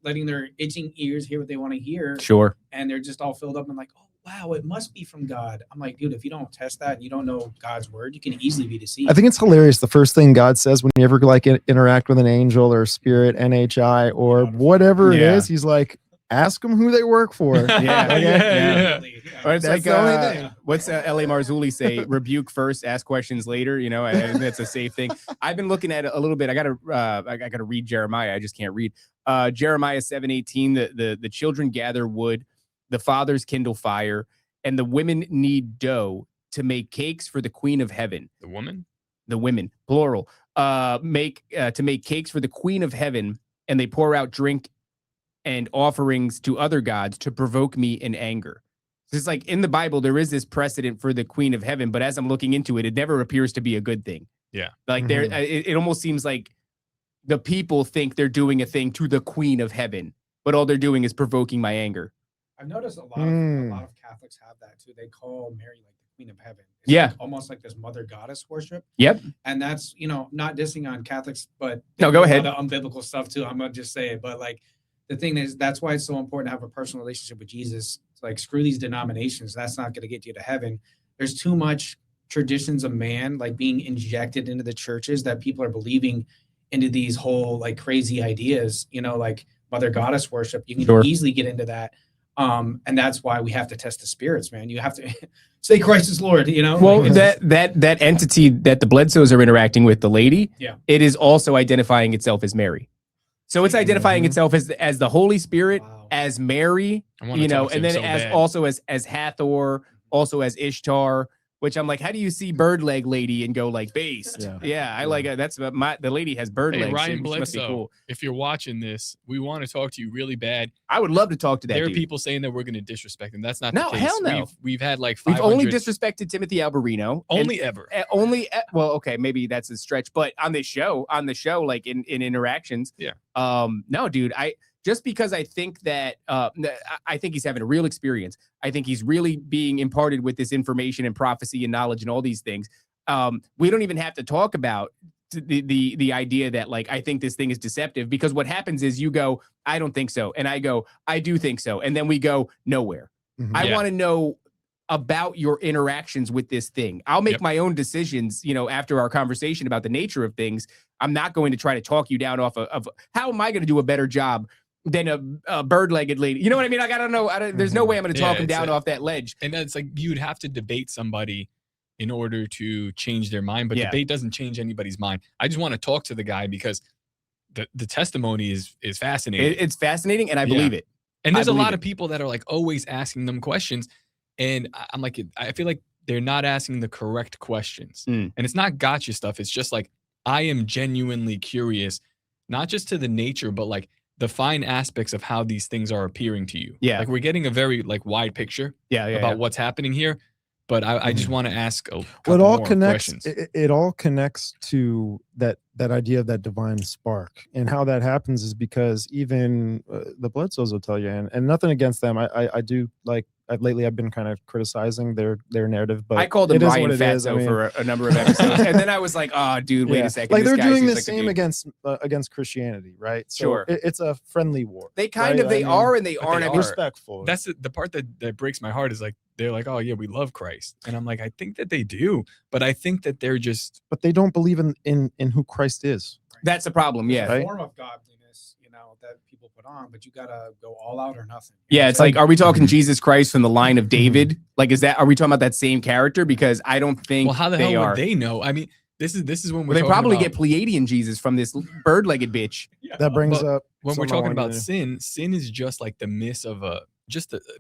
letting their itching ears hear what they want to hear. Sure. And they're just all filled up and like, oh wow, it must be from God. I'm like, dude, if you don't test that and you don't know God's word, you can easily be deceived. I think it's hilarious. The first thing God says when you ever like interact with an angel or a spirit, NHI or whatever it is, he's like, ask them who they work for. Yeah. Or it's That's like, the only thing. what's L.A. Marzulli say? Rebuke first, ask questions later. You know, and that's a safe thing. I've been looking at it a little bit. I gotta read Jeremiah. I just can't read. Jeremiah 7:18. The children gather wood, the fathers kindle fire, and the women knead dough to make cakes for the Queen of Heaven. The woman, plural. To make cakes for the Queen of Heaven, and they pour out drink and offerings to other gods to provoke me in anger. So it's like in the Bible, there is this precedent for the Queen of Heaven, but as I'm looking into it, it never appears to be a good thing. Yeah. Like it almost seems like the people think they're doing a thing to the Queen of Heaven, but all they're doing is provoking my anger. I've noticed a lot of Catholics have that too. They call Mary like the Queen of Heaven. It's like almost like this mother goddess worship. Yep. And that's, not dissing on Catholics, but no, go ahead. A lot of unbiblical stuff too. I'm gonna just say it, but like the thing is, that's why it's so important to have a personal relationship with Jesus. It's like, screw these denominations. That's not going to get you to heaven. There's too much traditions of man like being injected into the churches that people are believing into these whole like crazy ideas, like mother goddess worship. You can easily get into that. And that's why we have to test the spirits, man. You have to say Christ is Lord, Well, that entity that the Bledsoes are interacting with, the lady, it is also identifying itself as Mary. So it's identifying itself as the Holy Spirit, as Mary, and then also as Hathor, also as Ishtar, which I'm like, how do you see bird leg lady and go like based? Yeah, I like it. That's the lady has bird legs. Ryan she Bledsoe, must be cool. If you're watching this, we want to talk to you really bad. I would love to talk to that. There are dude. people saying that we're going to disrespect him. That's not no, the case. Hell no. We've had like 500. We've only disrespected Timothy Alberino. Well, okay, maybe that's a stretch, but on the show, like in interactions. Yeah. No, dude, just because I think that I think he's having a real experience. I think he's really being imparted with this information and prophecy and knowledge and all these things. We don't even have to talk about the idea that like, I think this thing is deceptive, because what happens is you go, I don't think so. And I go, I do think so. And then we go nowhere. I want to know about your interactions with this thing. I'll make my own decisions, after our conversation about the nature of things. I'm not going to try to talk you down off of how am I going to do a better job than a bird-legged lady? You know what I mean? I gotta know. There's no way I'm going to talk him down off that ledge. And that's like, you'd have to debate somebody in order to change their mind, but debate doesn't change anybody's mind. I just want to talk to the guy because the testimony is fascinating. It's fascinating, and I believe it. And there's a lot of people that are like always asking them questions, and I'm like, I feel like they're not asking the correct questions. And it's not gotcha stuff. It's just like, I am genuinely curious, not just to the nature, but like the fine aspects of how these things are appearing to you. Yeah. Like, we're getting a very like wide picture about what's happening here. But I just want to ask a couple more questions. It all connects to that idea of that divine spark, and how that happens is because even the Bledsoes will tell you, and nothing against them. I do like. Lately, I've been kind of criticizing their narrative, but I called them Ryan Fatso for a number of episodes, and then I was like, "Oh, dude, wait a second." Like, they're doing the same against Christianity, right? So it's a friendly war. They kind of are, and they aren't respectful. That's the part that breaks my heart. Is like, they're like, "Oh yeah, we love Christ," and I'm like, I think that they do, but I think that they're just. But they don't believe in who Christ is. That's the problem. There's Yeah. a Right. form of godliness, that people put on, but you gotta go all out or nothing. Yeah, it's like, are we talking Mhm. Jesus Christ from the line of David? Like, are we talking about that same character? Because I don't think Well, how the they hell are. would they know? I mean, this is when we're Well, they talking probably about, get Pleiadian Jesus from this bird-legged bitch. That brings But up when we're something I talking wanted about to- sin is just like the miss of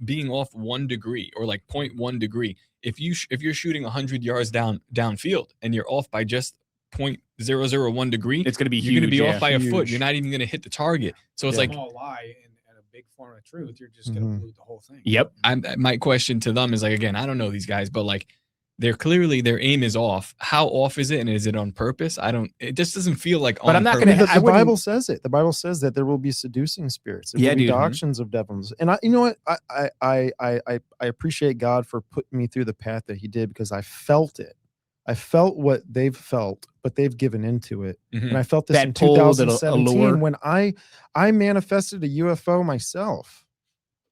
being off 1 degree or like 0.1 degree. If you're shooting 100 yards downfield and you're off by just 0.001 degree, It's going to be you're huge. going to be yeah. off by a foot. Huge. You're not even going to hit the target. So it's Yeah. like, Small lie and a big form of truth, you're just gonna Mhm. pollute the whole thing. Yep. my question to them is like, again, I don't know these guys, but like, they're clearly their aim is off. How off is it, and is it on purpose? It just doesn't feel like. But on I'm not I gonna- mean, purpose. the wouldn't- Bible says it. The Bible says that there will be seducing spirits. There Yeah, will be dude. doctrines of devils. And you know what? I appreciate God for putting me through the path that He did, because I felt it. I felt what they've felt, but they've given into it. Mhm. And I felt this That in pull, that 2017 allure. when I manifested a UFO myself.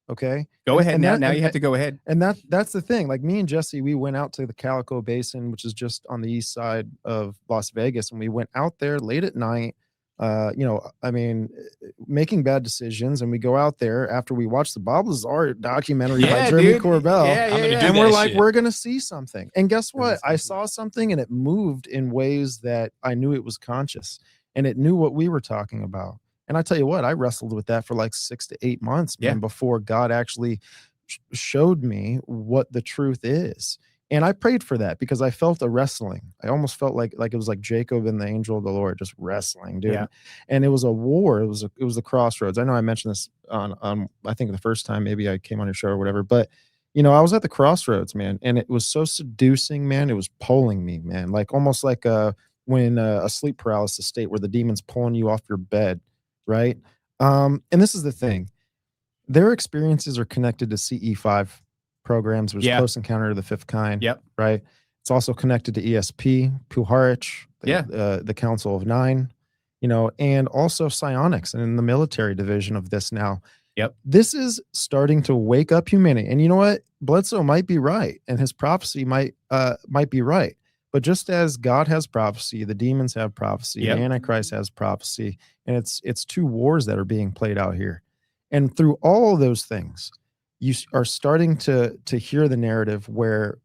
Okay. Go ahead And now. that- Now and- you have to go ahead. And that's the thing. Like, me and Jesse, we went out to the Calico Basin, which is just on the east side of Las Vegas, and we went out there late at night. Making bad decisions, and we go out there after we watch the Balthazar documentary by Yeah, Jeremy dude. Corbell, Yeah, I'm gonna yeah, do and yeah. we're that like, shit. we're gonna see something. And guess Gonna what? see I something. saw something, and it moved in ways that I knew it was conscious, and it knew what we were talking about. And I tell you what, I wrestled with that for like 6 to 8 months, man, Yeah. before God actually showed me what the truth is. And I prayed for that because I felt a wrestling. I almost felt like it was like Jacob and the angel of the Lord just wrestling, dude. Yeah. And it was a war. It was the crossroads. I know I mentioned this on I think the first time maybe I came on your show or whatever, but I was at the crossroads, man, and it was so seducing, man. It was pulling me, man, like almost like when a sleep paralysis state where the demon's pulling you off your bed, right? And this is the thing. Their experiences are connected to CE5 programs, which is Yeah. Close Encounter of the Fifth Kind. Yep. Right. It's also connected to ESP, Puharich, Yeah. the Council of Nine, and also psionics and in the military division of this now. Yep. This is starting to wake up humanity. And you know what? Bledsoe might be right, and his prophecy might be right. But just as God has prophecy, the demons have prophecy, Yep. the Antichrist has prophecy, and it's two wars that are being played out here. And through all of those things, you are starting to hear the narrative where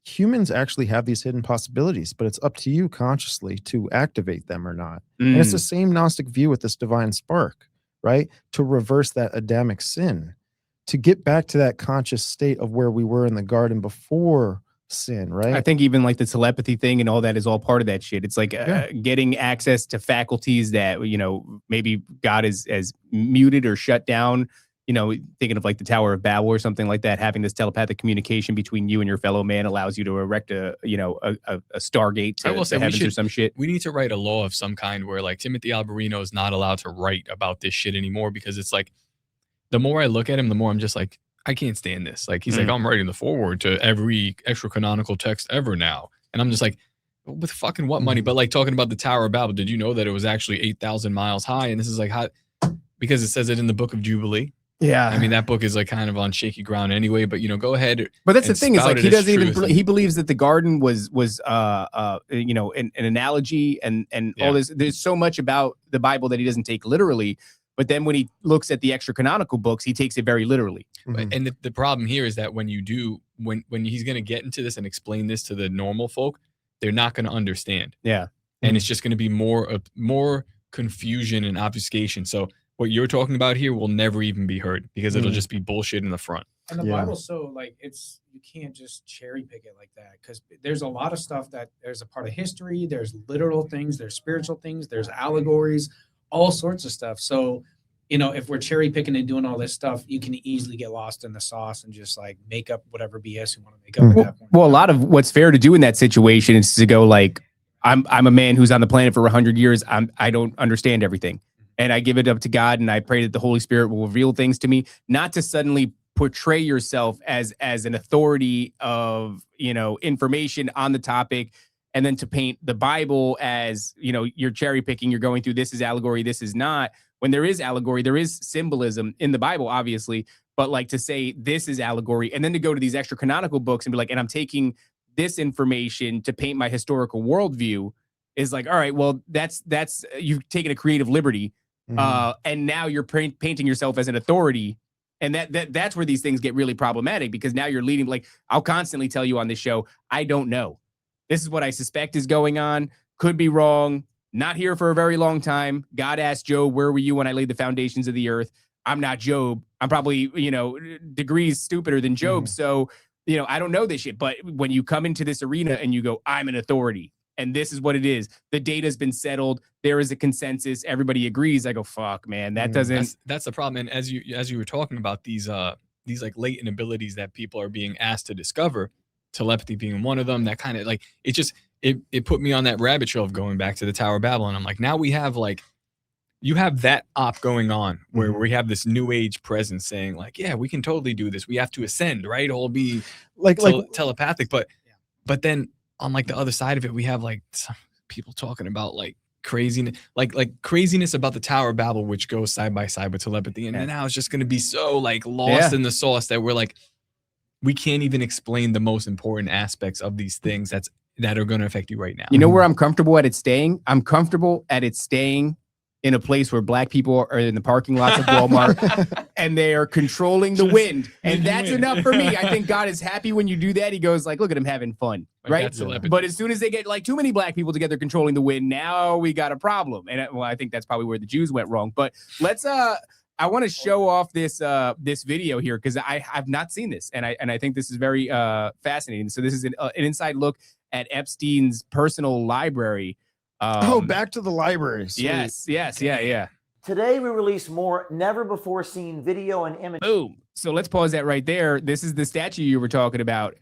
humans actually have these hidden possibilities, but it's up to you consciously to activate them or not. And it's the same Gnostic view with this divine spark, right? To reverse that Adamic sin, to get back to that conscious state of where we were in the garden before sin, right? I think even like the telepathy thing and all that is all part of that shit. It's like Yeah. getting access to faculties that, maybe God is muted or shut down, thinking of like the Tower of Babel or something like that. Having this telepathic communication between you and your fellow man allows you to erect a Stargate I to will say the we heavens or should- some shit. We need to write a law of some kind where like Timothy Alberino is not allowed to write about this shit anymore, because it's like, the more I look at him, the more I'm just like, I can't stand this. Like, he's like, I'm writing the foreword to every extra canonical text ever now. And I'm just like, with fucking what money? But like talking about the Tower of Babel, did you know that it was actually 8,000 miles high? And this is like, how, because it says it in the book of Jubilee. Yeah. I mean, that book is like kind of on shaky ground anyway, but go ahead. But that's the and thing, is spout like it he as doesn't even truth. he believes that the garden was an analogy and Yeah. all this. There's so much about the Bible that he doesn't take literally, but then when he looks at the extra canonical books, he takes it very literally. Mhm. And the problem here is that when he's going to get into this and explain this to the normal folk, they're not going to understand. Yeah. And it's just going to be more confusion and obfuscation. So what you're talking about here will never even be heard, because it'll just be bullshit in the front. And the Yeah. Bible's so like you can't just cherry pick it like that, because there's a lot of stuff that there's a part of history, there's literal things, there's spiritual things, there's allegories, all sorts of stuff. So, if we're cherry picking and doing all this stuff, you can easily get lost in the sauce and just like make up whatever BS you want to make up at that point. Well, a lot of what's fair to do in that situation is to go like, I'm a man who's on the planet for 100 years. I don't understand everything. And I give it up to God, and I pray that the Holy Spirit will reveal things to me, not to suddenly portray yourself as an authority of, information on the topic, and then to paint the Bible as, you're cherry picking, you're going through, this is allegory, this is not. When there is allegory, there is symbolism in the Bible, obviously, but like to say this is allegory, and then to go to these extra canonical books and be like, and I'm taking this information to paint my historical worldview, is like, all right, well, that's you've taken a creative liberty, Mhm. and now you're painting yourself as an authority. And that's where these things get really problematic, because now you're leading. Like, I'll constantly tell you on this show, I don't know. This is what I suspect is going on. Could be wrong. Not here for a very long time. God asked Job, where were you when I laid the foundations of the earth? I'm not Job. I'm probably, degrees stupider than Job. So, I don't know this shit. But when you come into this arena and you go, I'm an authority, and this is what it is. The data's been settled. There is a consensus. Everybody agrees. I go, fuck, man, that doesn't. That's the problem. And as you were talking about these like latent abilities that people are being asked to discover, telepathy being one of them, that kind of like it put me on that rabbit trail of going back to the Tower of Babel. And I'm like, now we have like, you have that op going on where we have this new age presence saying like, yeah, we can totally do this. We have to ascend, right? It'll be like telepathic. But then on like the other side of it, we have like some people talking about like craziness, like craziness about the Tower of Babel, which goes side by side with telepathy. And now it's just going to be so like lost in the sauce that we're like, we can't even explain the most important aspects of these things that are going to affect you right now. You know where I'm comfortable at it staying? I'm comfortable at it staying in a place where black people are in the parking lots of Walmart and they are controlling the wind. And that's enough for me. I think God is happy when you do that. He goes like, look at him having fun, right? But as soon as they get like too many black people together controlling the wind, now we got a problem. And I think that's probably where the Jews went wrong. But let's I want to show off this this video here, because I've not seen this, and I think this is very fascinating. So this is an inside look at Epstein's personal library. Back to the library. Sweet. Yes, yeah. Today we release more never before seen video and image. Boom. So let's pause that right there. This is the statue you were talking about.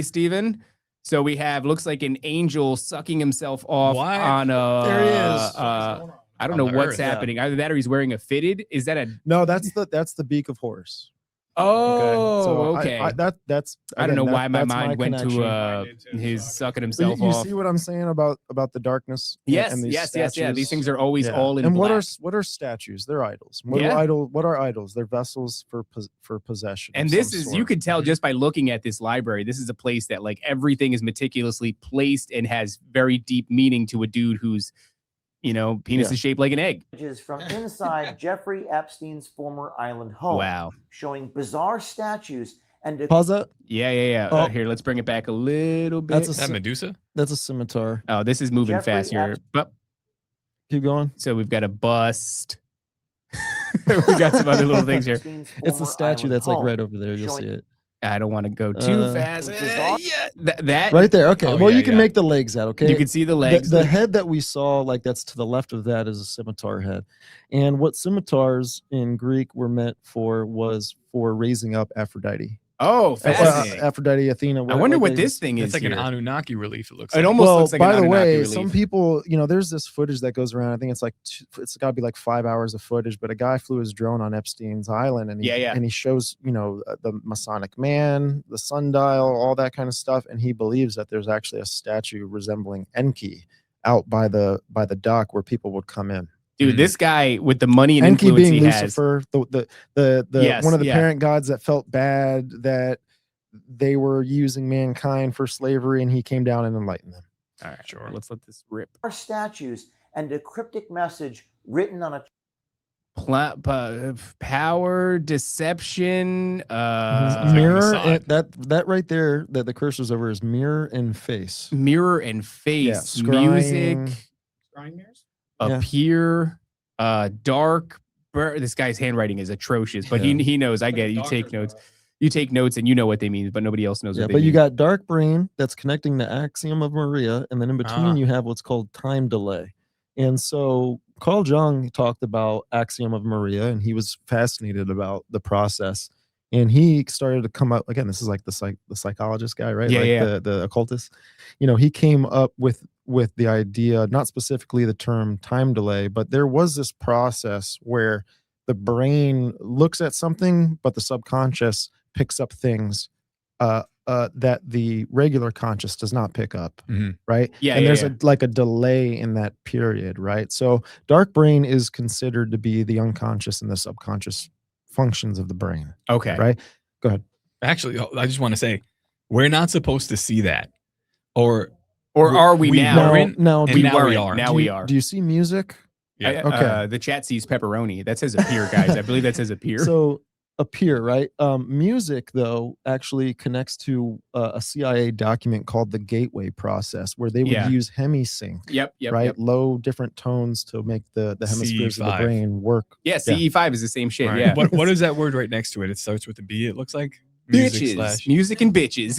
Steven. So we have, looks like an angel sucking himself off on a. There he is. I don't know what's happening. Either that or he's wearing a fitted. Is that a? No, that's the beak of Horus. Oh, okay. That's. I don't know why my that's mind went connection. to his sucking himself you off. see what I'm saying about the darkness? Yes, and these yeah. statues? These things are always all in and black. what are statues? They're idols. What are idols? They're vessels for possession. And this is, you could tell just by looking at this library, this is a place that like everything is meticulously placed and has very deep meaning to a dude whose, penis is shaped like an egg. Images from inside Jeffrey Epstein's former island home. Wow. Showing bizarre statues and Pause that. Yeah. Oh. Here, let's bring it back a little bit. Is that Medusa? That's a scimitar. Oh, this is moving Jeffrey fast here. But Keep going. so we've got a bust. We got some other little things here. Epstein's It's the former statue island that's like home, right over there. You'll showing- see it. I don't want to go too fast. That Right there. Okay. Oh, well, yeah, you can yeah. make the legs out. Okay. you can see the legs. The head that we saw, like that's to the left of that, is a scimitar head. And what scimitars in Greek were meant for was for raising up Aphrodite. Oh, fascinating. Aphrodite, Athena. I wonder what this thing is. It's like here. an Anunnaki relief. It looks It like. almost looks like by an the Anunnaki way, relief. some people, there's this footage that goes around. I think it's like it's got to be like 5 hours of footage. But a guy flew his drone on Epstein's island, and he shows the Masonic man, the sundial, all that kind of stuff, and he believes that there's actually a statue resembling Enki out by the dock where people would come in. Dude, this guy with the money and Enki influence being he has. Lucifer, the one of the parent gods that felt bad that they were using mankind for slavery, and he came down and enlightened them. All right, sure. Let's let this rip. Bizarre statues and a cryptic message written on a Power, deception, Mirror, that right there, that the cursor's over, is mirror and face. Mirror and face, Yeah, music, Scrying mirrors? appear, dark. This guy's handwriting is atrocious, but he knows. I get it. You take notes. You take notes and you know what they mean, but nobody else knows what they mean. But you got dark brain that's connecting the axiom of Maria, and then in between you have what's called time delay. And so Carl Jung talked about axiom of Maria, and he was fascinated about the process. And he started to come up again. This is like the psychologist guy, right? The occultist. He came up with the idea, not specifically the term time delay, but there was this process where the brain looks at something, but the subconscious picks up things that the regular conscious does not pick up, right? And there's a delay in that period, right? So dark brain is considered to be the unconscious and the subconscious functions of the brain. Okay. Right? Go ahead. Actually, I just want to say, we're not supposed to see that. Or Or are we now? weren't, No, and we now we weren't. are. Now we are. Do you see music? Yeah. Okay. The chat sees pepperoni. That says appear, guys. I believe that says appear. So appear, right? Music, though, actually connects to a CIA document called the Gateway Process, where they would Yeah. use hemisync, Yep. right? Yep. Low different tones to make the hemispheres of the CE5. brain work. Yeah. CE5 is the same shit. Right. Yeah. What is that word right next to it? It starts with a B. It looks like Bitches. Music and bitches.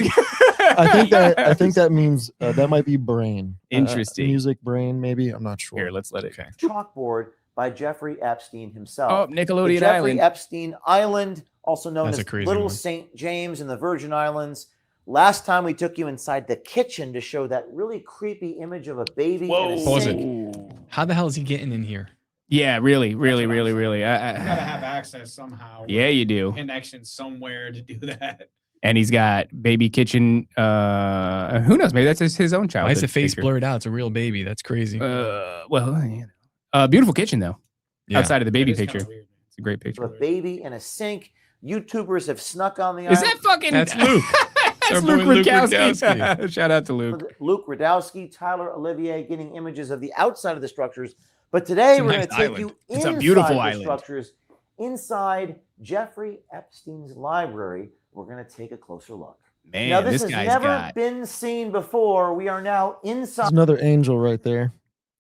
I think that means that might be brain. Interesting. Music, brain, maybe. I'm not sure. Here, let's let it. Okay. Chalkboard by Jeffrey Epstein himself. Oh, The Nickelodeon Jeffrey Island. Epstein Island, also known That's a as crazy Little one. St. James in the Virgin Islands. Last time we took you inside the kitchen to show that really creepy image of a baby in a Pause it. sink. How the hell is he getting in here? Yeah, really, really, That's what I'm really, saying. really. You gotta have access somehow. Yeah, you do. Connection somewhere to do that. And he's got baby kitchen. Who knows? Maybe that's his own child. Why is the face blurred out? It's a real baby. That's crazy. Beautiful kitchen though. Yeah. Outside of the baby It is kinda picture, weird, man. it's a great Of picture. a baby in a sink. YouTubers have snuck on the Is island. that fucking? That's Luke. That's Our Luke boy Luke Rudkowski. Rudkowski. Shout out to Luke. Luke Radowski, Tyler Olivier getting images of the outside of the structures. But today a we're nice going to take island. you It's a inside beautiful the island. structures, inside Jeffrey Epstein's library. We're going to take a closer look. Man, Now, this this has guy's never got. been seen before. We are now inside. There's another angel right there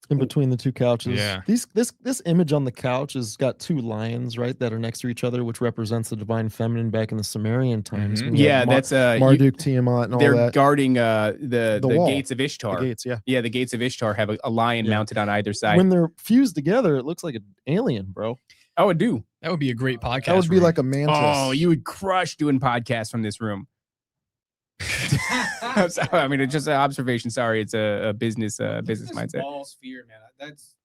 in between the two couches. Yeah. This image on the couch has got two lions, right, that are next to each other, which represents the divine feminine back in the Sumerian times. Mhm. when you Yeah, had that's Marduk, Tiamat, and all they're that. guarding the wall. gates of Ishtar. The gates, yeah. Yeah, the gates of Ishtar have a lion Yeah. mounted on either side. When they're fused together, it looks like an alien, bro. I would do. That would be a great podcast. That would be room. like a mantis. Oh, you would crush doing podcasts from this room. I mean, it's just an observation. Sorry, it's a business business mindset. Ball sphere, man.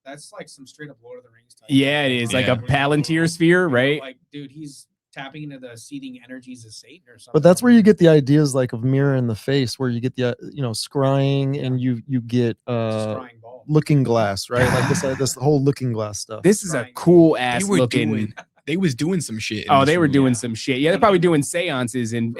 That's like some straight up Lord of the Rings type. Yeah, it is like a Palantir sphere, right? Like, dude, he's tapping into the seeding energies of Satan or something. But that's where you get the ideas like of mirror in the face, where you get the scrying, and you get Scrying ball. looking glass, right? Like this whole looking glass stuff. This is a Right. cool ass They were looking. doing. They was doing some shit. in Oh, this they were room, doing yeah. some shit. Yeah, they're probably doing seances and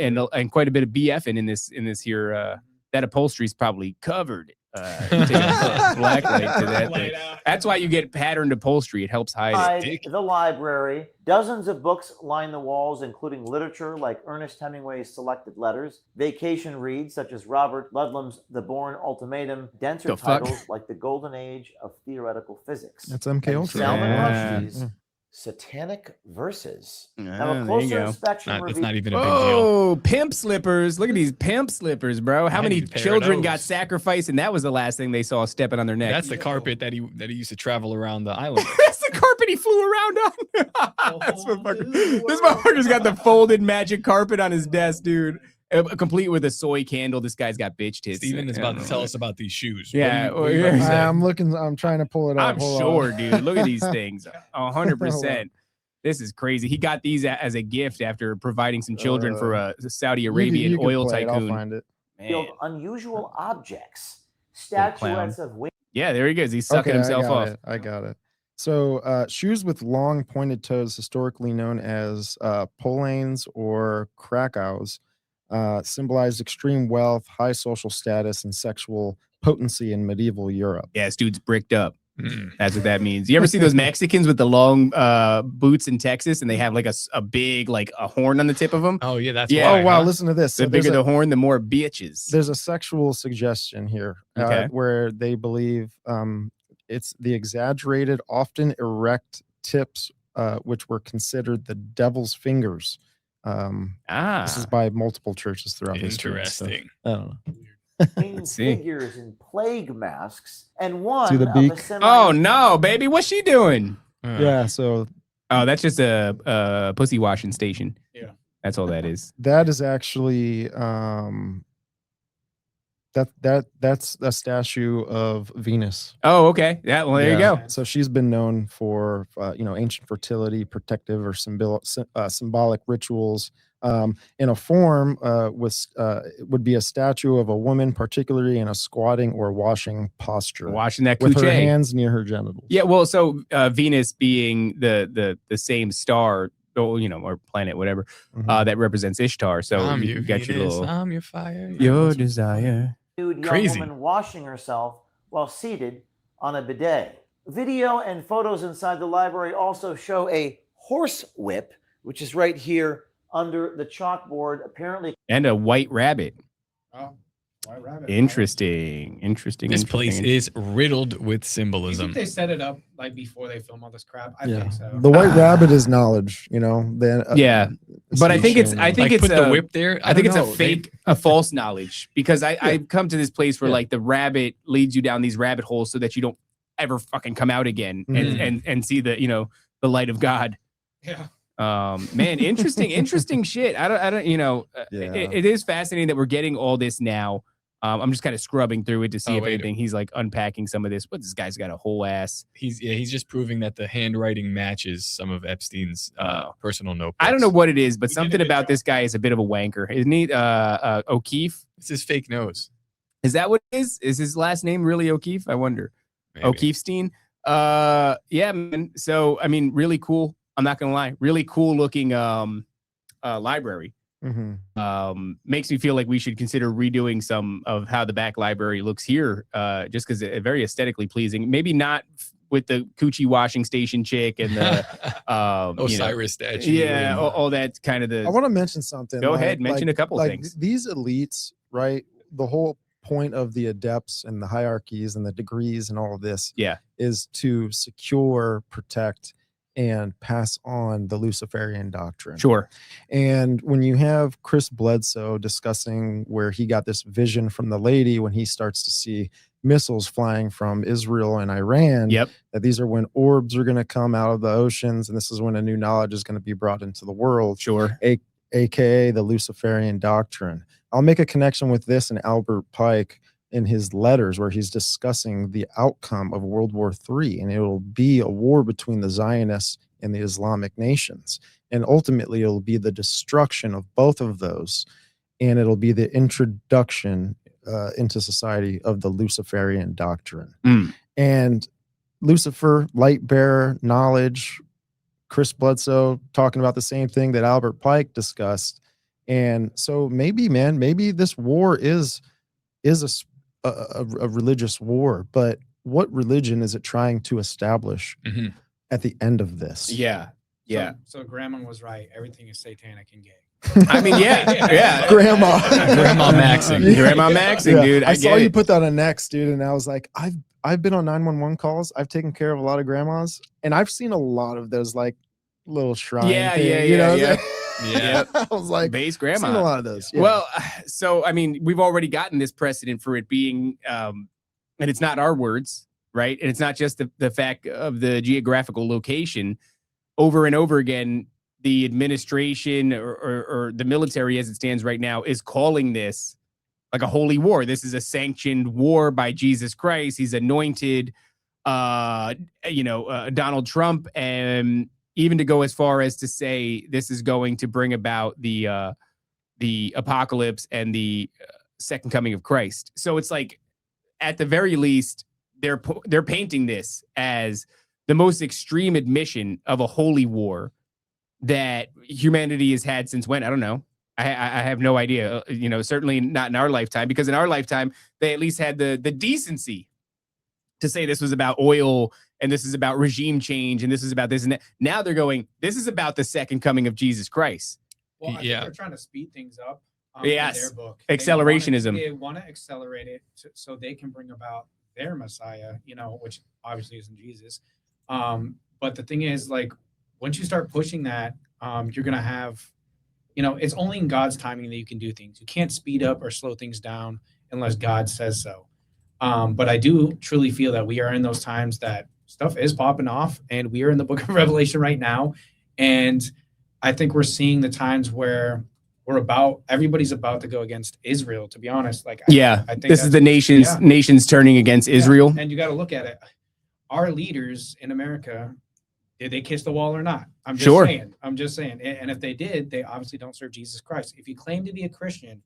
quite a bit of BFing in this here. That upholstery's probably covered. Take a black light to that thing. Light out. That's why you get patterned upholstery. It helps hide it. Inside the library, dozens of books line the walls, including literature like Ernest Hemingway's Selected Letters, vacation reads such as Robert Ludlum's The Bourne Ultimatum, denser The fuck? titles like The Golden Age of Theoretical Physics, That's MK and Ultra. Salman Yeah. Rushdie's Satanic Verses. Now, Ah, a there you closer go. inspection That's reveals not even a big deal. Oh, pimp slippers. Look at these pimp slippers, bro. How Had many to pair children those. got sacrificed and that was the last thing they saw stepping on their neck? That's the carpet that he used to travel around the island. That's the carpet he flew around on. This motherfucker's got the folded magic carpet on his desk, dude. Complete with a soy candle. This guy's got bitch tits. Steven is I about don't to know. tell us about these shoes. Yeah, What are you about to say? I'm looking. I'm trying to pull it up. I'm Hold sure, on. dude. Look at these things. 100%. This is crazy. He got these as a gift after providing some children for a Saudi Arabian You can oil play it, I'll tycoon. find it. Man. unusual objects, clown. statuettes of women. Yeah, there he goes. He's sucking himself off. I got it. So shoes with long pointed toes, historically known as polanes or krakows, symbolized extreme wealth, high social status, and sexual potency in medieval Europe. Yeah, this dude's bricked up. Mm. That's what that means. You ever see those Mexicans with the long boots in Texas and they have like a big, like a horn on the tip of them? Oh yeah, that's Yeah. why, Oh wow, huh? listen to this. The So bigger the horn, the more bitches. there's a sexual suggestion here Okay. where they believe it's the exaggerated, often erect tips, which were considered the devil's fingers. This is by multiple churches throughout history. and stuff. Interesting. I don't know. see. figures in plague masks, and one See the of beak? a semi- Oh no, baby, what's she doing? Yeah, so Oh, that's just a pussy washing station. Yeah. That's all that is. that is actually that's a statue of Venus. Oh, okay. Yeah, well, there you Yeah. go. So she's been known for ancient fertility, protective or symbolic rituals. In a form would be a statue of a woman, particularly in a squatting or washing posture, Washing that with her coochie. hands near her genitals. Yeah, well, so Venus being the same star, or planet, whatever, Mhm. that represents Ishtar. So I'm you your got your Venus, little I'm your fire. your desire. nude young Crazy. woman washing herself while seated on a bidet. Video and photos inside the library also show a horse whip, which is right here under the chalkboard, apparently. And a white rabbit. Oh, White Rabbit. Interesting. This place is riddled with You symbolism. think they set it up like before they film all this crap? I think so. The white rabbit is knowledge, you know. Yeah. But I think it's Like, it's put the a- whip there. I think don't it's know. a fake, a false knowledge, because I've come to this place where like the rabbit leads you down these rabbit holes so that you don't ever fucking come out again and see the, you know, the light of God. Yeah. Man, interesting shit. I don't, you know, it is fascinating that we're getting all this now. I'm just kind of scrubbing through it to see if anything. He's like unpacking some of this. But this guy's got a whole ass. He's just proving that the handwriting matches some of Epstein's personal notebooks. I don't know what it is, but something about this guy is a bit of a wanker, isn't he? O'Keefe. It's his fake nose. Is that what it is? Is his last name really O'Keefe? I wonder. Maybe. O'Keefestein. Yeah, man. So I mean, really cool. I'm not gonna lie, really cool looking library. Makes me feel like we should consider redoing some of how the back library looks here, just because it's very aesthetically pleasing. Maybe not with the coochie washing station chick and the Osiris statue. Yeah, and- all that kind of the. I want to mention something. Go ahead, mention a couple of things. These elites, right? The whole point of the adepts and the hierarchies and the degrees and all of this, is to secure, protect, and pass on the Luciferian doctrine. Sure. And when you have Chris Bledsoe discussing where he got this vision from the lady when he starts to see missiles flying from Israel and Iran, that these are when orbs are going to come out of the oceans, and this is when a new knowledge is going to be brought into the world. Sure. AKA the Luciferian doctrine. I'll make a connection with this and Albert Pike in his letters where he's discussing the outcome of World War III, and it'll be a war between the Zionists and the Islamic nations. And ultimately, it'll be the destruction of both of those, and it'll be the introduction into society of the Luciferian doctrine. And Lucifer, light bearer, knowledge, Chris Bledsoe talking about the same thing that Albert Pike discussed. And so maybe, man, maybe this war is a religious war, but what religion is it trying to establish at the end of this? Yeah. So Grandma was right. Everything is satanic and gay. I mean, yeah. Grandma maxing. Grandma maxing, dude. I saw get you it. put that on next, dude, and I was like, I've been on 911 calls. I've taken care of a lot of grandmas, and I've seen a lot of those like little shrine thing, you know? Yeah. I was like, base I've grandma. seen a lot of those. Yeah. Well, so I mean, we've already gotten this precedent for it being, and it's not our words, right? And it's not just the fact of the geographical location. Over and over again, the administration or the military, as it stands right now, is calling this like a holy war. This is a sanctioned war by Jesus Christ. He's anointed, Donald Trump, and even to go as far as to say this is going to bring about the apocalypse and the second coming of Christ. So it's like, at the very least, they're painting this as the most extreme admission of a holy war that humanity has had since when? I don't know. I have no idea. Certainly not in our lifetime, because in our lifetime, they at least had the decency to say this was about oil and this is about regime change and this is about this and that. Now they're going, this is about the second coming of Jesus Christ. Well, I think they're trying to speed things up. Yes. In their book. Accelerationism. They want to accelerate it so they can bring about their Messiah, which obviously isn't Jesus. But the thing is, like, once you start pushing that, you're going to have, it's only in God's timing that you can do things. You can't speed up or slow things down unless God says so. But I do truly feel that we are in those times that stuff is popping off, and we are in the book of Revelation right now. And I think we're seeing the times where everybody's about to go against Israel, to be honest. Like, I think this is the nations turning against Israel. And you got to look at it. Our leaders in America, did they kiss the wall or not? I'm just saying. And if they did, they obviously don't serve Jesus Christ. If you claim to be a Christian,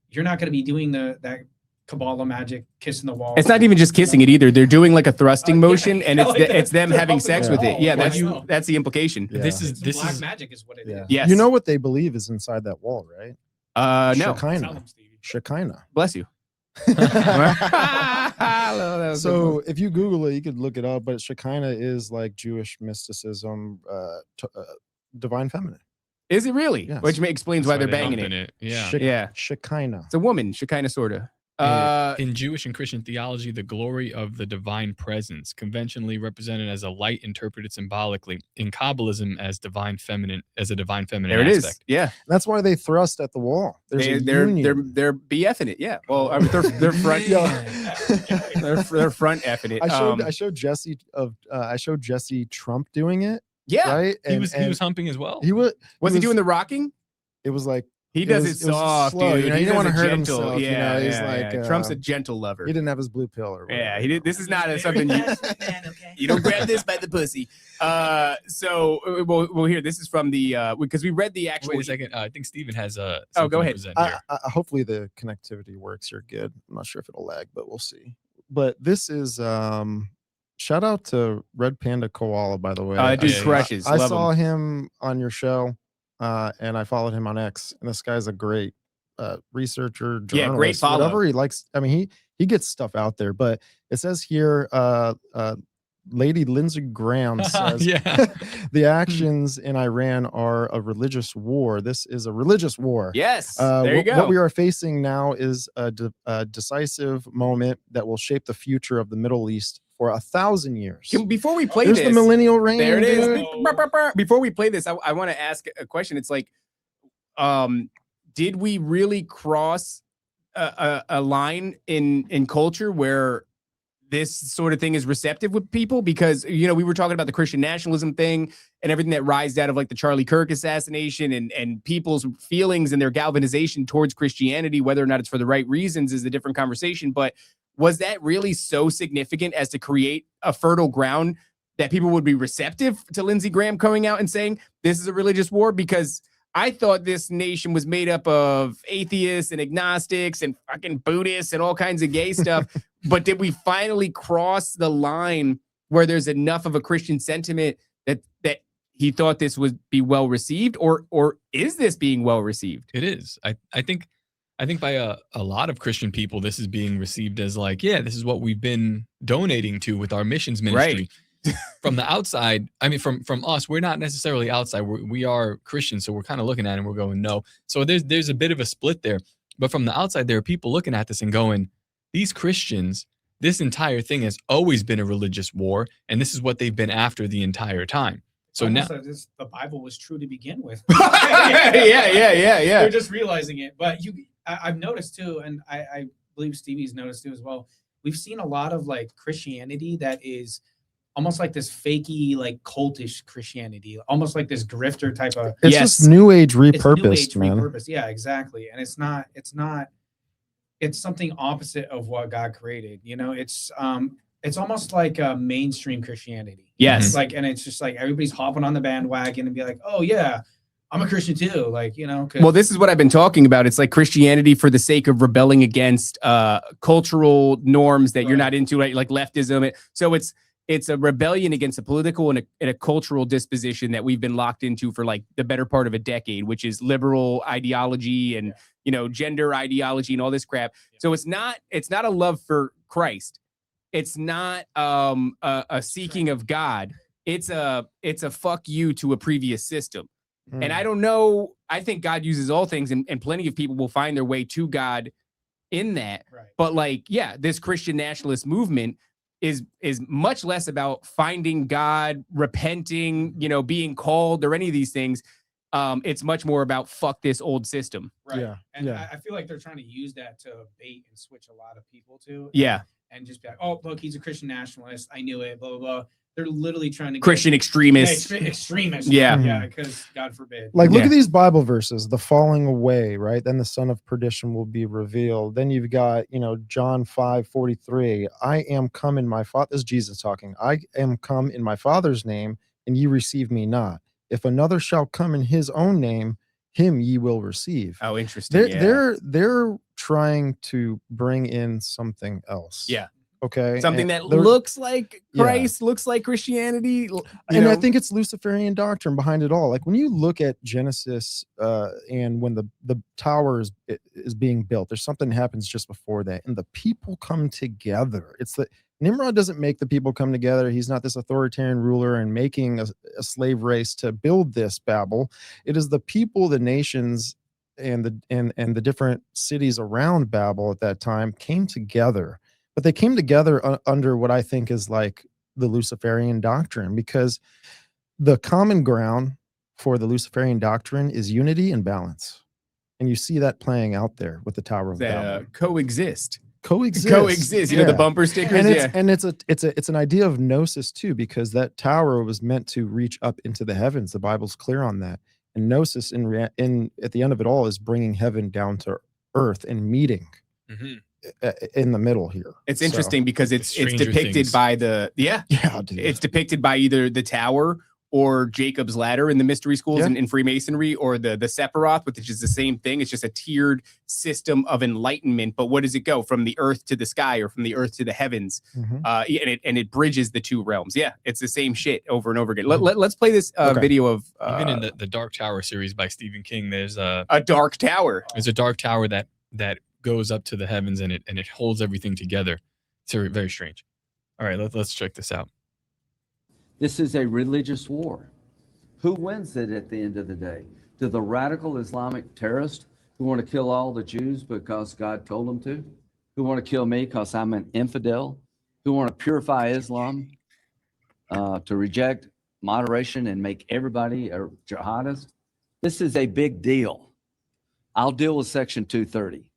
you're not going to be doing that Kabbalah magic, kissing the wall. It's not even just kissing it either. They're doing like a thrusting motion, and it's them having sex with it. Yeah, that's the implication. Yeah. This black is magic is what it is. Yes. You know what they believe is inside that wall, right? No. Shekinah. Bless you. So if you Google it, you could look it up. But Shekinah is like Jewish mysticism, divine feminine. Is it really? Yes. Which explains That's why they're they banging humping it. Yeah. Yeah. Shekinah. It's a woman, Shekinah, sorta. In Jewish and Christian theology, the glory of the divine presence, conventionally represented as a light interpreted symbolically. In Kabbalism, as a divine feminine There it is. aspect. Yeah. That's why they thrust at the wall. There's a They're union. BFing it. Yeah. Well, I mean, they're front. they're front effing it. I showed Jesse Trump doing it. Yeah. Right. He was humping as well. He was he doing the rocking? It was like He does it was soft, slow, dude. you know, He you don't does want to it hurt gentle. himself. Yeah, you know, he's yeah, like yeah. Trump's a gentle lover. He didn't have his blue pill or whatever. Yeah, he did. This is not something you don't grab this by the pussy. So well, here this is from the because we read the actual. Wait a second. I think Steven has a. Go ahead. Hopefully the connectivity works. You're good. I'm not sure if it'll lag, but we'll see. But this is shout out to Red Panda Koala, by the way. Dude crushes. I Love saw him. him on your show, and I followed him on X. And this guy's a great researcher, journalist, Yeah, great follow. whatever he likes. I mean, he gets stuff out there. But it says here, Lady Lindsey Graham says the actions in Iran are a religious war. This is a religious war. Yes, there you go. What we are facing now is a decisive moment that will shape the future of the Middle East for 1,000 years. Before we play There's this, the millennial reign. there it is. dude. Before we play this, I want to ask a question. It's like, did we really cross a line in culture where this sort of thing is receptive with people? Because, you know, we were talking about the Christian nationalism thing and everything that rised out of like the Charlie Kirk assassination and people's feelings and their galvanization towards Christianity, whether or not it's for the right reasons is a different conversation. But was that really so significant as to create a fertile ground that people would be receptive to Lindsey Graham coming out and saying this is a religious war? Because I thought this nation was made up of atheists and agnostics and fucking Buddhists and all kinds of gay stuff. But did we finally cross the line where there's enough of a Christian sentiment that he thought this would be well received, or is this being well received? It is. I think by a lot of Christian people, this is being received as like, yeah, this is what we've been donating to with our missions ministry. Right. From the outside, I mean, from us, we're not necessarily outside. We are Christians, so we're kind of looking at it and we're going, no. So there's a bit of a split there. But from the outside, there are people looking at this and going, these Christians, this entire thing has always been a religious war, and this is what they've been after the entire time. So now the Bible was true to begin with. yeah. They're just realizing it. But I've noticed too, and I believe Stevie's noticed too as well. We've seen a lot of like Christianity that is almost like this fakey, like cultish Christianity, almost like this grifter type of. It's just New Age repurposed, man. Repurposed. Yeah, exactly. And it's not. It's something opposite of what God created. You know, it's almost like a mainstream Christianity. Yes. Like, and it's just like everybody's hopping on the bandwagon and be like, oh yeah, I'm a Christian too. Like, you know. Well, this is what I've been talking about. It's like Christianity for the sake of rebelling against cultural norms that you're not into, right? Like leftism. So it's a rebellion against a political and a cultural disposition that we've been locked into for like the better part of a decade, which is liberal ideology and, you know, gender ideology and all this crap. Yeah. So it's not a love for Christ. It's not a seeking of God. It's a fuck you to a previous system. And I don't know. I think God uses all things, and plenty of people will find their way to God in that. Right. But like, yeah, this Christian nationalist movement is much less about finding God, repenting, you know, being called or any of these things. It's much more about fuck this old system. Right. Yeah. And I feel like they're trying to use that to bait and switch a lot of people to. Yeah. And just be like, oh, look, he's a Christian nationalist. I knew it, blah, blah, blah. They're literally trying to Christian extremists. Extremists. Yeah. Yeah, because God forbid. Like, look at these Bible verses, the falling away, right? Then the son of perdition will be revealed. Then you've got, you know, John 5:43. I am come in my father. This is Jesus talking. I am come in my Father's name, and ye receive me not. If another shall come in his own name, him ye will receive. Oh, interesting. They're trying to bring in something else. Yeah. Okay, Something and that there- looks like Yeah. Christ, looks like Christianity. You and know? I think it's Luciferian doctrine behind it all. Like when you look at Genesis, and when the tower is being built, there's something happens just before that, and the people come together. It's that Nimrod doesn't make the people come together. He's not this authoritarian ruler and making a slave race to build this Babel. It is the people, the nations, and the different cities around Babel at that time came together. But they came together under what I think is like the Luciferian doctrine, because the common ground for the Luciferian doctrine is unity and balance. And you see that playing out there with the Tower of Babel. Coexist. Coexist. You know, the bumper stickers. And it's an idea of gnosis too, because that tower was meant to reach up into the heavens. The Bible's clear on that. And gnosis in at the end of it all is bringing heaven down to earth and meeting in the middle here. It's So- interesting because it's Stranger depicted Things. by the Yeah, dude. it's depicted by either the tower or Jacob's ladder in the mystery schools Yeah. and in Freemasonry, or the Sephiroth, which is the same thing. It's just a tiered system of enlightenment. But what does it go from the earth to the sky, or from the earth to the heavens? Mhm. And it bridges the two realms. Yeah, it's the same shit over and over again. Let's play this Okay. video of Even in the Dark Tower series by Stephen King, there's a Dark Tower. dark tower that goes up to the heavens, and it holds everything together. It's very strange. All right, let's check this out. This is a religious war. Who wins it at the end of the day? Do the radical Islamic terrorists who want to kill all the Jews because God told them to? Who want to kill me because I'm an infidel? Who want to purify Islam, to reject moderation and make everybody a jihadist? This is a big deal. I'll deal with Section 230.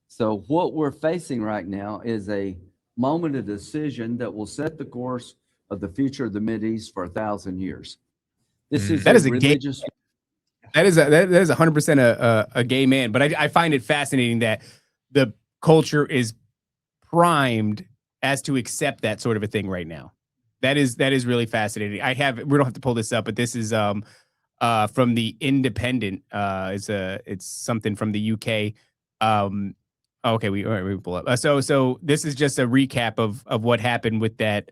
So what we're facing right now is a moment of decision that will set the course of the future of the Mideast for 1,000 years. This is That is a religious. That is 100% a gay man. But I find it fascinating that the culture is primed as to accept that sort of a thing right now. That is really fascinating. We don't have to pull this up, but this is from the Independent. It's something from the UK. Okay, we pull up. So this is just a recap of what happened with that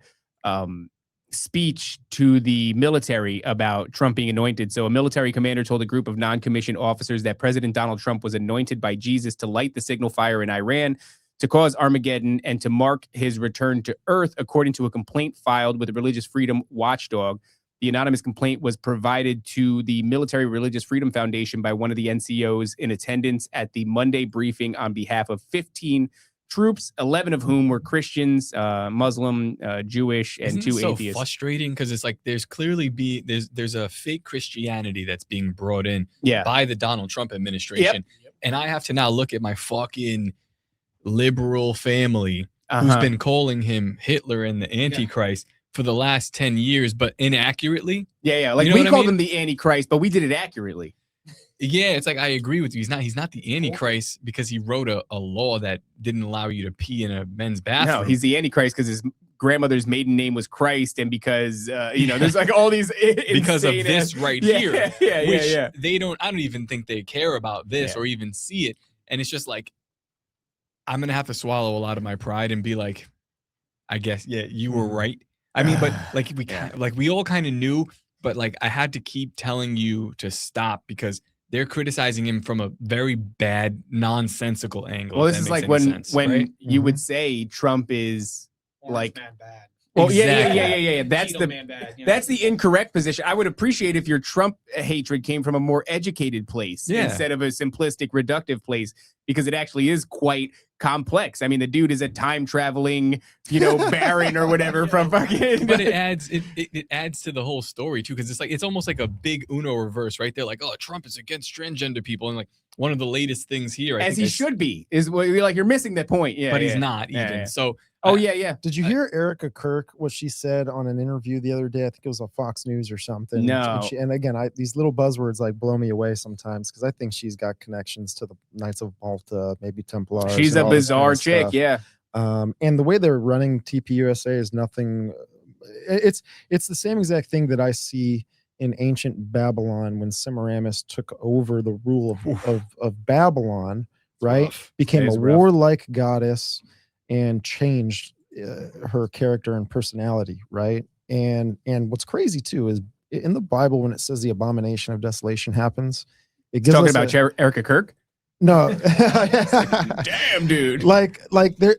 speech to the military about Trump being anointed. So a military commander told a group of non-commissioned officers that President Donald Trump was anointed by Jesus to light the signal fire in Iran, to cause Armageddon, and to mark his return to earth, according to a complaint filed with the Religious Freedom Watchdog. The anonymous complaint was provided to the Military Religious Freedom Foundation by one of the NCOs in attendance at the Monday briefing on behalf of 15 troops, 11 of whom were Christians, Muslim, Jewish, and Isn't two it so atheists. frustrating, because it's like there's clearly there's a fake Christianity that's being brought in Yeah. by the Donald Trump administration, and I have to now look at my fucking liberal family who's been calling him Hitler and the Antichrist for the last 10 years, but inaccurately. Yeah. Like, You know we what I called mean? him the Antichrist, but we did it accurately. Yeah, it's like, I agree with you. He's not the Antichrist because he wrote a law that didn't allow you to pee in a men's bathroom. No, he's the Antichrist because his grandmother's maiden name was Christ, and because there's like all these because of insane this ass- right Yeah, here. yeah, which yeah. I don't even think they care about this or even see it. And it's just like, I'm gonna have to swallow a lot of my pride and be like, I guess, yeah, you were right. I mean, but like we all kind of knew, but like I had to keep telling you to stop because they're criticizing him from a very bad, nonsensical angle. Well, if this that is makes like any when sense, right? you would say Trump is like man bad. Well, Exactly. yeah. That's Cheeto the man bad, you know? that's the incorrect position. I would appreciate if your Trump hatred came from a more educated place instead of a simplistic, reductive place, because it actually is quite complex. I mean, the dude is a time traveling, baron or whatever from fucking. But it adds to the whole story too, because it's almost like a big Uno reverse right there. Like, oh, Trump is against transgender people, and like one of the latest things here, as he should be, is what you're like. You're missing that point. Yeah, but yeah. he's not even. Yeah. So. Oh yeah. Did you hear Erica Kirk, what she said on an interview the other day? I think it was on Fox News or something. No. And again, these little buzzwords like blow me away sometimes because I think she's got connections to the Knights of Malta, maybe Templars. She's and a all this kind bizarre of chick. stuff. Yeah. And the way they're running TPUSA is nothing. It's the same exact thing that I see in ancient Babylon when Semiramis took over the rule of Babylon, right? Rough. Became That a is rough. warlike goddess. and changed her character and personality, right? And what's crazy too is in the Bible when it says the abomination of desolation happens, it gives Talking us about Erica Kirk. no, Damn, dude. like there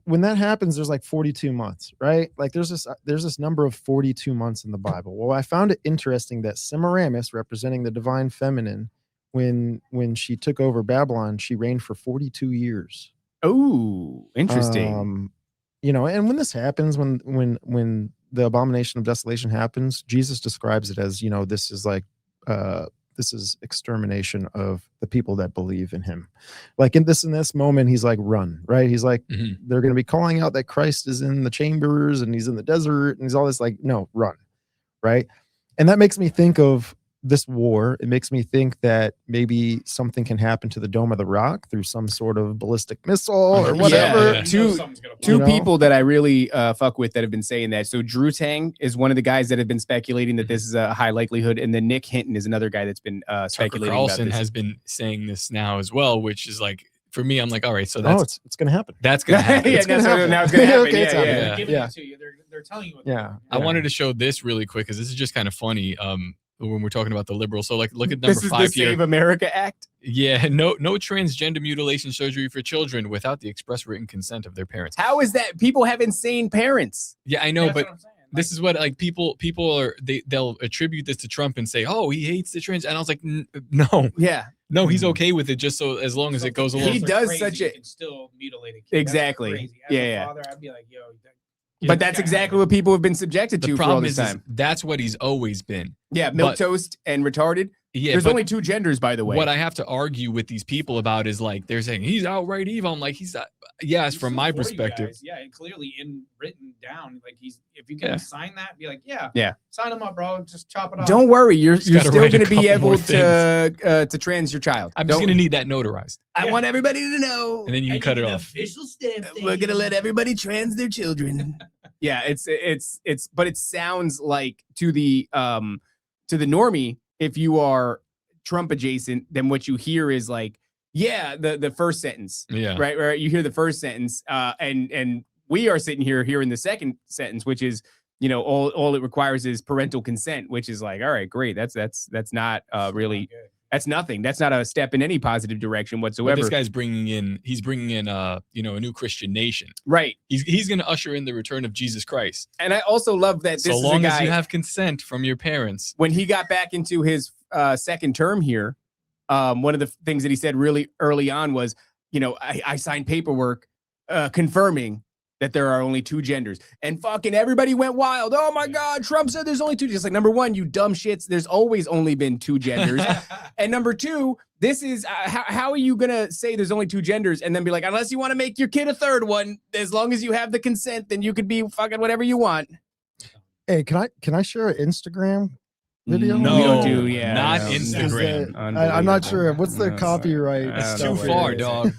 when that happens, there's like 42 months, right? Like there's this number of 42 months in the Bible. Well, I found it interesting that Semiramis, representing the divine feminine, when she took over Babylon, she reigned for 42 years. Oh, interesting. You know, and when this happens, when the abomination of desolation happens, Jesus describes it as, you know, this is like this is extermination of the people that believe in him. Like in this moment, he's like, run, right? He's like, they're going to be calling out that Christ is in the chambers and he's in the desert and he's all this, like, no, run, right? And that makes me think of this war. It makes me think that maybe something can happen to the Dome of the Rock through some sort of ballistic missile or whatever. Yeah. Two people that I really fuck with that have been saying that. So Drew Tang is one of the guys that have been speculating that this is a high likelihood, and then Nick Hinton is another guy that's been speculating about Carlson this. has been saying this now as well, which is like, for me, I'm like, all right, so that's it's gonna happen. That's gonna happen. Yeah, now it's gonna happen. Okay, it's happening. They're giving it to you. They're telling you what they're doing. I wanted to show this really quick because this is just kind of funny. When we're talking about the liberals, so like, look at number 5 the here. Save America Act. Yeah, no transgender mutilation surgery for children without the express written consent of their parents. How is that? People have insane parents. Yeah, I know, That's but what I'm saying. this is what like people are they'll attribute this to Trump and say, oh, he hates the trans, and I was like, no, Yeah. no, he's okay with it just so as long as it goes along. He does such a- You can still mutilate a kid. That's Exactly. crazy. As a father, I'd be like, yo. But that's exactly what people have been subjected The to for all problem this is time. that's what he's always been. Yeah, milquetoast and retarded. Yeah, There's but only 2 genders, by the way. what I have to argue with these people about is like they're saying he's outright evil. I'm like, he's not. Yes, from my perspective. Yeah, and clearly written down. Like if you can sign that, be like, yeah, sign him up, bro. Just chop it off. Don't worry, you're still gotta write a going to be couple more able to trans your child. I'm just going to need that notarized. I want everybody to know. And then you can cut it off. Official stamp. We're going to let everybody trans their children. Yeah, but it sounds like to the normie, if you are Trump adjacent, then what you hear is like, yeah, the first sentence. Yeah. Right. You hear the first sentence, and we are sitting here hearing the second sentence, which is, you know, all it requires is parental consent, which is like, all right, great. That's not really. That's nothing. That's not a step in any positive direction whatsoever. But this guy's bringing in a new Christian nation. Right. He's going to usher in the return of Jesus Christ. And I also love that this So is long a guy, as you have consent from your parents. when he got back into his second term here, one of the things that he said really early on was, you know, I signed paperwork confirming that there are only 2 genders, and fucking everybody went wild. Oh my God, Trump said there's only 2. Just like, number one, you dumb shits, there's always only been 2 genders. And number 2, this is how are you gonna say there's only 2 genders and then be like, unless you want to make your kid a third one, as long as you have the consent, then you could be fucking whatever you want. Hey, can I share an Instagram video? No, We don't do, not Is Instagram. that- I'm not sure. What's the copyright? That's Too stuff far, here? dog.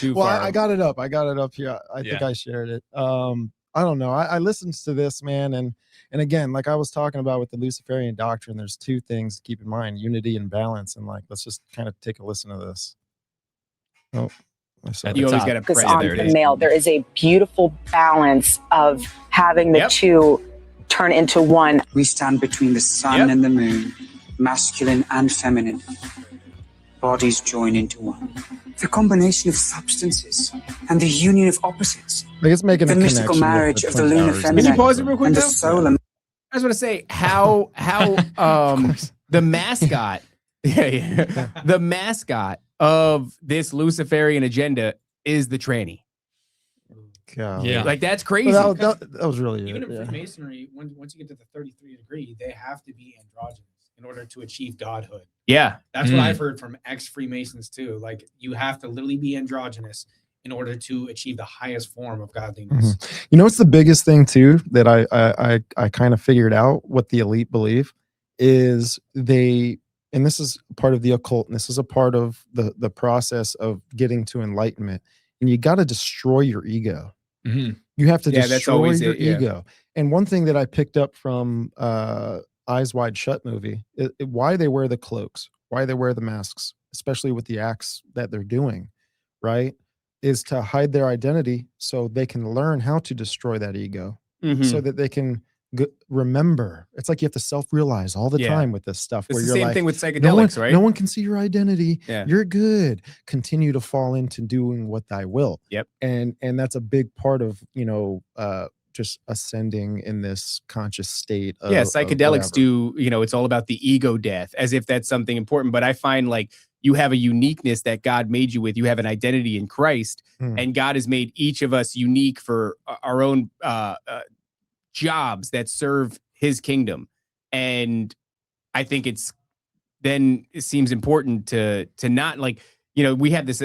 Too Well, far. I got it up. I got it up here. I think I shared it. I don't know. I listened to this, man, and again, like I was talking about with the Luciferian doctrine, there's 2 things to keep in mind: unity and balance. And like, let's just kind of take a listen to this. Oh, I saw At You the always top. got to Focus press on there. It the is. male. There is a beautiful balance of having the Yep. 2 turn into one. We stand between the sun Yep. and the moon, masculine and feminine. Bodies join into one. The combination of substances and the union of opposites. Like it's making The a mystical connection with marriage the of the Twin lunar Towers. feminine. Can you pause it real quick And the though? solar. I just want to say how the mascot, the mascot of this Luciferian agenda is the tranny. God. Yeah. Like that's crazy. Well, that was really Even it. in Yeah. Freemasonry, once you get to the 33 degree, they have to be androgynous in order to achieve godhood. Yeah. That's what I've heard from ex-Freemasons too. Like you have to literally be androgynous in order to achieve the highest form of godliness. You know what's the biggest thing too that I kind of figured out what the elite believe is they, and this is part of the occult, and this is a part of the process of getting to enlightenment. And you got to destroy your ego. You have to Yeah, that's destroy always your it, yeah. ego. And one thing that I picked up from Eyes Wide Shut movie, why they wear the cloaks, why they wear the masks, especially with the acts that they're doing, right? is to hide their identity so they can learn how to destroy that ego, so that they can remember. It's like you have to self-realize all the time with this stuff. It's where the you're same like, thing with psychedelics, right? No one can see your identity. Yeah. You're good. Continue to fall into doing what thy will. Yep. And that's a big part of, just ascending in this conscious state. Of, psychedelics do, it's all about the ego death, as if that's something important. But I find like you have a uniqueness that God made you with. You have an identity in Christ, and God has made each of us unique for our own jobs that serve his kingdom. And I think it seems important to not like, we have this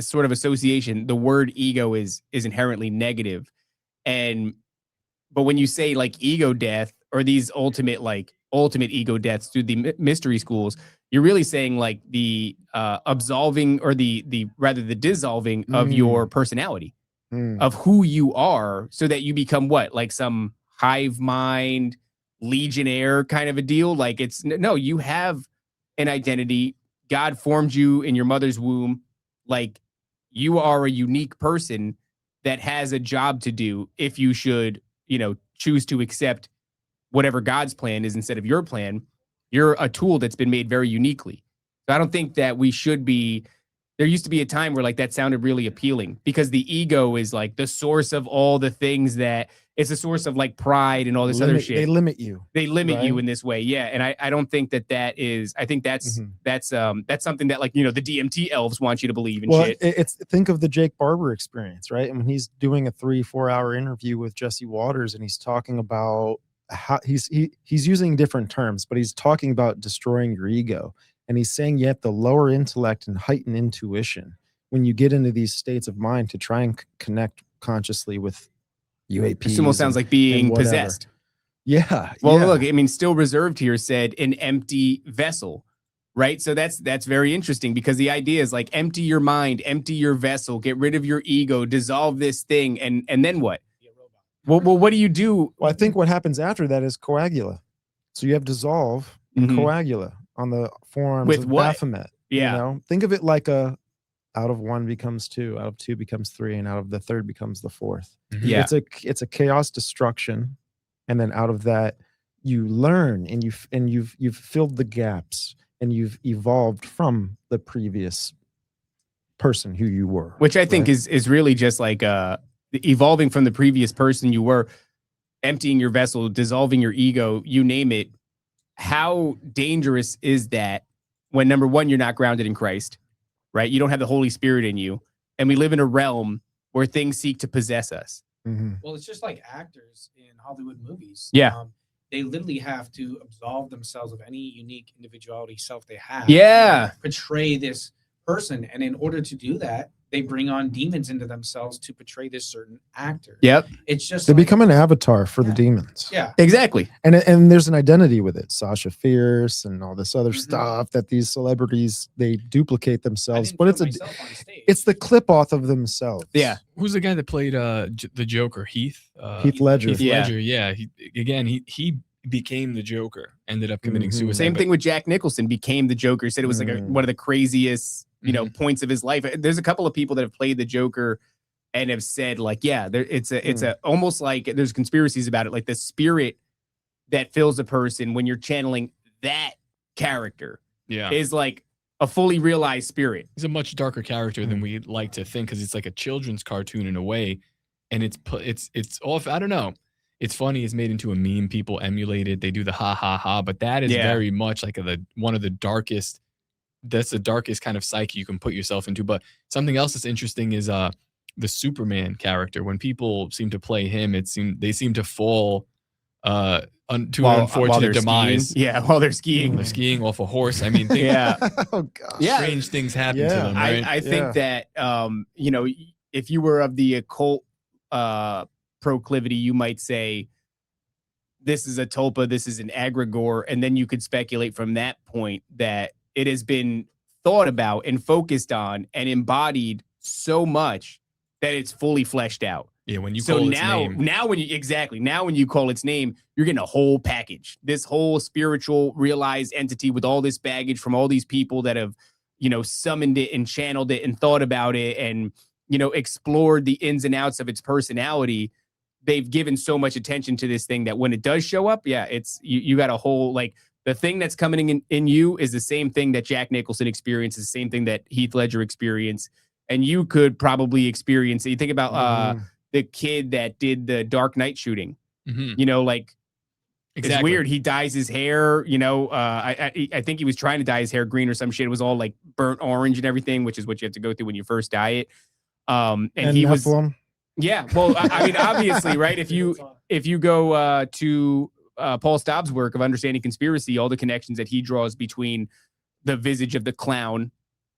sort of association. The word ego is inherently negative. But when you say like ego death or these ultimate ego deaths through the mystery schools, you're really saying like the absolving or the dissolving of your personality, of who you are, so that you become what, like some hive mind legionnaire kind of a deal. Like you have an identity. God formed you in your mother's womb. Like you are a unique person that has a job to do if you should, choose to accept whatever God's plan is instead of your plan. You're a tool that's been made very uniquely. So I don't think that we should be. There used to be a time where like that sounded really appealing, because the ego is like the source of all the things, that it's a source of like pride and all this other shit. They limit you. They limit you in this way. Yeah. And I don't think that is, I think that's something that like, the DMT elves want you to believe in shit. It's think of the Jake Barber experience, right? And when he's doing a 3-4 hour interview with Jesse Waters, and he's talking about how he's using different terms, but he's talking about destroying your ego. And he's saying you have to lower intellect and heighten intuition when you get into these states of mind to try and connect consciously with UAPs. It almost sounds like being possessed. Yeah. Well, look, I mean, Still Reserved here said an empty vessel, right? So that's very interesting, because the idea is like empty your mind, empty your vessel, get rid of your ego, dissolve this thing, and then what? Well, what do you do? Well, I think what happens after that is coagula. So you have dissolve and coagula on the forearms with of what? Baphomet. Yeah. Think of it like out of 1 becomes 2, out of 2 becomes 3, and out of the third becomes the fourth. Yeah. It's a chaos destruction, and then out of that you learn, and you've filled the gaps, and you've evolved from the previous person who you were. Which I think is really just like evolving from the previous person you were, emptying your vessel, dissolving your ego, you name it. How dangerous is that when, number one, you're not grounded in Christ, right? You don't have the Holy Spirit in you. And we live in a realm where things seek to possess us. Well, it's just like actors in Hollywood movies. Yeah. They literally have to absolve themselves of any unique individuality self they have. Yeah. Portray this person. And in order to do that, they bring on demons into themselves to portray this certain actor. Yep. It's just they become an avatar for the demons. Yeah. Exactly. And there's an identity with it. Sasha Fierce and all this other stuff that these celebrities, they duplicate themselves, but it's the clip off of themselves. Yeah. Who's the guy that played the Joker? Heath Ledger. Heath Ledger. Yeah. He became the Joker, ended up committing suicide. Same thing with Jack Nicholson, became the Joker. He said it was like one of the craziest, points of his life. There's a couple of people that have played the Joker and have said like, yeah, it's a almost like there's conspiracies about it. Like the spirit that fills a person when you're channeling that character is like a fully realized spirit. He's a much darker character than we like to think, because it's like a children's cartoon in a way. And it's off. I don't know. It's funny. It's made into a meme. People emulate it. They do the ha ha ha, but that is very much like one of the darkest. That's the darkest kind of psyche you can put yourself into. But something else that's interesting is the Superman character. When people seem to play him, they seem to fall to an unfortunate demise. Skiing. Yeah, while they're skiing. They're skiing off a horse. I mean, oh gosh. Strange things happen to them. Right? I think that if you were of the occult proclivity, you might say this is a tulpa, this is an egregore, and then you could speculate from that point that it has been thought about and focused on and embodied so much that it's fully fleshed out. Yeah, when you call its name. Now when you call its name, you're getting a whole package. This whole spiritual realized entity with all this baggage from all these people that have, summoned it and channeled it and thought about it and explored the ins and outs of its personality, they've given so much attention to this thing that when it does show up, it's you got a whole, like, the thing that's coming in you is the same thing that Jack Nicholson experienced, the same thing that Heath Ledger experienced, and you could probably experience it. You think about the kid that did the Dark Knight shooting. Like, it's weird. He dyes his hair. I think he was trying to dye his hair green or some shit. It was all like burnt orange and everything, which is what you have to go through when you first dye it. And he Nephilim. was, yeah. Well, I mean, obviously, right? If you go to Paul Staub's work of Understanding Conspiracy, all the connections that he draws between the visage of the clown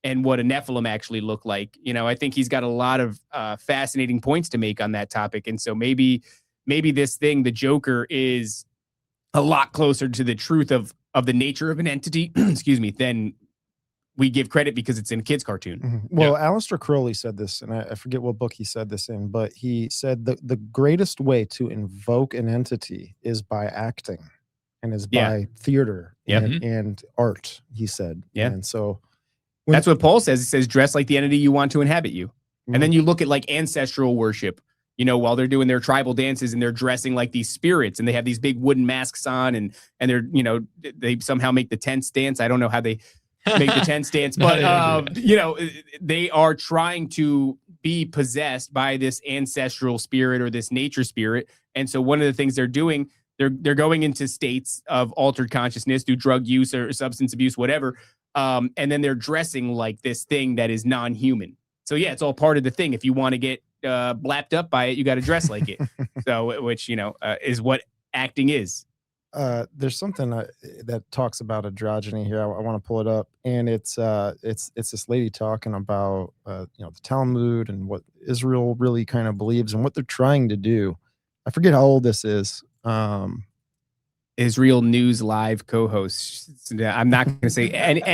and what a Nephilim actually look like, I think he's got a lot of fascinating points to make on that topic. And so maybe this thing, the Joker, is a lot closer to the truth of the nature of an entity, excuse me, than we give credit because it's in a kid's cartoon. Well, Aleister Crowley said this, and I forget what book he said this in, but he said the greatest way to invoke an entity is by acting and is by theater and art, he said. And so that's what Paul says. He says, dress like the entity you want to inhabit you. And then you look at like ancestral worship, while they're doing their tribal dances and they're dressing like these spirits and they have these big wooden masks on and they're, they somehow make the tents dance. I don't know how they make the tents dance, but, they are trying to be possessed by this ancestral spirit or this nature spirit. And so one of the things they're doing, they're going into states of altered consciousness through drug use or substance abuse, whatever. And then they're dressing like this thing that is non-human. So yeah, it's all part of the thing. If you want to get blapped up by it, you got to dress like it. So, which is what acting is. There's something that talks about androgyny here. I want to pull it up, and it's this lady talking about the Talmud and what Israel really kind of believes and what they're trying to do. I forget how old this is. Israel News Live co-host. I'm not going to say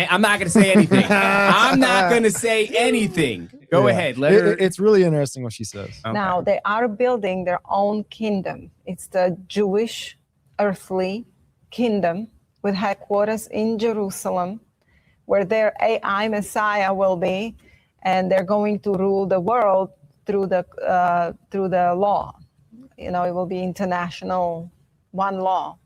I'm not going to say anything. I'm not going to say anything. Go ahead. Let her. It's really interesting what she says. Okay. Now they are building their own kingdom. It's the Jewish earthly kingdom with headquarters in Jerusalem, where their AI Messiah will be, and they're going to rule the world through the law. It will be international, one law,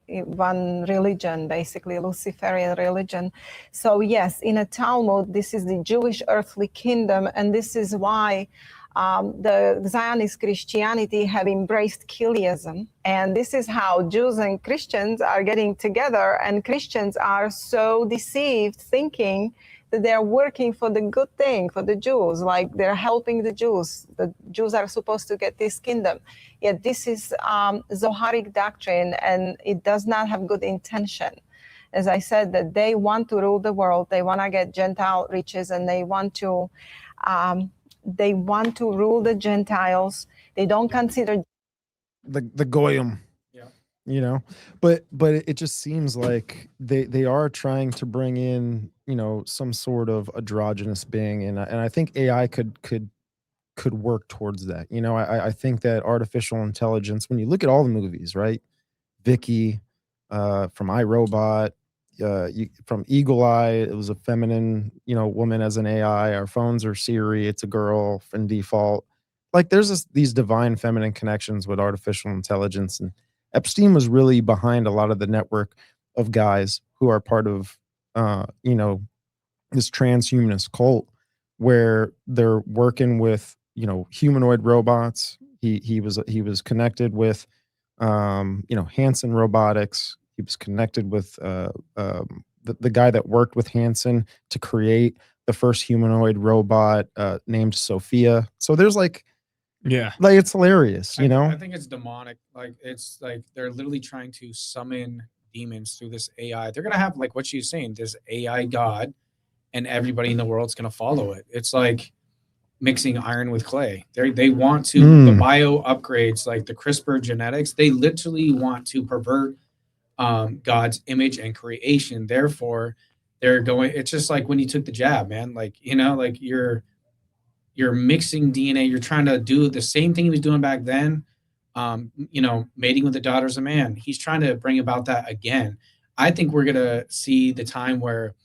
one religion, basically Luciferian religion. So yes, in a Talmud, this is the Jewish earthly kingdom, and this is why the Zionist Christianity have embraced Kiliism, and this is how Jews and Christians are getting together, and Christians are so deceived thinking that they're working for the good thing, for the Jews, like they're helping the Jews. The Jews are supposed to get this kingdom. Yet this is Zoharic doctrine, and it does not have good intention. As I said, that they want to rule the world, they want to get Gentile riches, and they want to rule the Gentiles. They don't consider the goyim. But it just seems like they are trying to bring in some sort of androgynous being, and I think AI could work towards that. I think that artificial intelligence, when you look at all the movies, right? Vicky from iRobot, from Eagle Eye, it was a feminine woman as an AI. Our phones are Siri, it's a girl in default. Like there's these divine feminine connections with artificial intelligence, and Epstein was really behind a lot of the network of guys who are part of this transhumanist cult, where they're working with humanoid robots. He was connected with Hanson Robotics. He was connected with the guy that worked with Hanson to create the first humanoid robot named Sophia. So there's it's hilarious, I think it's demonic. Like it's like they're literally trying to summon demons through this AI. They're gonna have, like what she's saying, this AI god, and everybody in the world's gonna follow it. It's like mixing iron with clay. They want to the bio upgrades, like the CRISPR genetics. They literally want to pervert God's image and creation. Therefore, they're going. It's just like when you took the jab, man. Like like you're mixing DNA. You're trying to do the same thing he was doing back then. Mating with the daughters of man. He's trying to bring about that again. I think we're gonna see the time where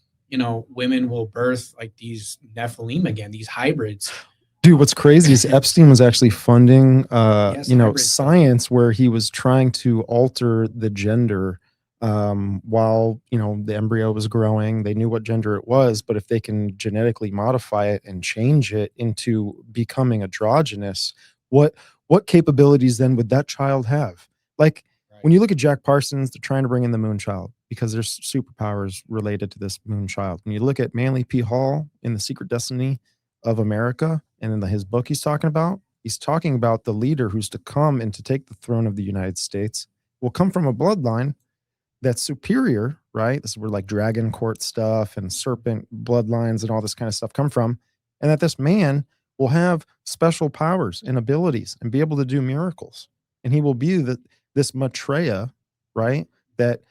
women will birth like these Nephilim again, these hybrids. Dude, what's crazy is Epstein was actually funding, Yes, you know, hybrid. science where he was trying to alter the gender while, you know, the embryo was growing. They knew what gender it was, but if they can genetically modify it and change it into becoming androgynous, what capabilities then would that child have? Like when you look at Jack Parsons, they're trying to bring in the moon child because there's superpowers related to this moon child. When you look at Manly P. Hall in The Secret Destiny of America, and in his book he's talking about the leader who's to come and to take the throne of the United States will come from a bloodline that's superior, right? This is where like dragon court stuff and serpent bloodlines and all this kind of stuff come from. And that this man will have special powers and abilities and be able to do miracles. And he will be this Maitreya, right? That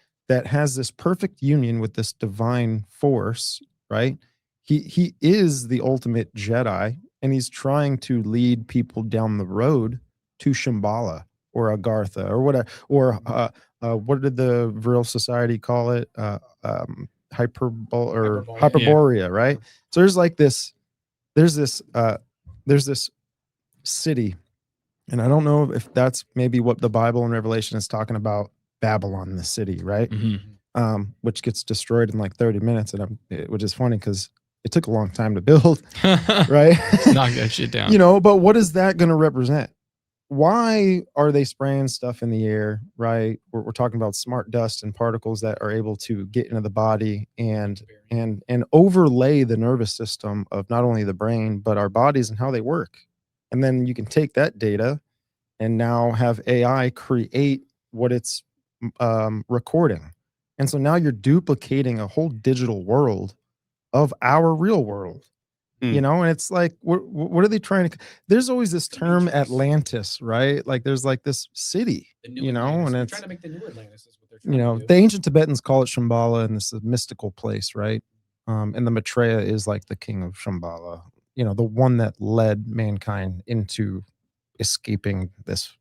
has this perfect union with this divine force, right? He is the ultimate Jedi, and he's trying to lead people down the road to Shambhala or Agartha or whatever, or what did the Vril Society call it? Hyperborea, right? So there's this city, and I don't know if that's maybe what the Bible and Revelation is talking about, Babylon, the city, right? Which gets destroyed in like 30 minutes, and which is funny because it took a long time to build, right? Knock that shit down. You know, but what is that going to represent? Why are they spraying stuff in the air, right? We're talking about smart dust and particles that are able to get into the body and overlay the nervous system of not only the brain, but our bodies and how they work. And then you can take that data and now have AI create what it's recording. And so now you're duplicating a whole digital world of our real world, you know, and it's like, what are they trying to? There's always this term Atlantis, right? Like there's like this city, you know, Atlantis. and They're it's trying to make the new Atlantis is what they're trying you know, to do. the ancient Tibetans call it Shambhala, and this is a mystical place, right? And the Maitreya is like the king of Shambhala, you know, the one that led mankind into escaping this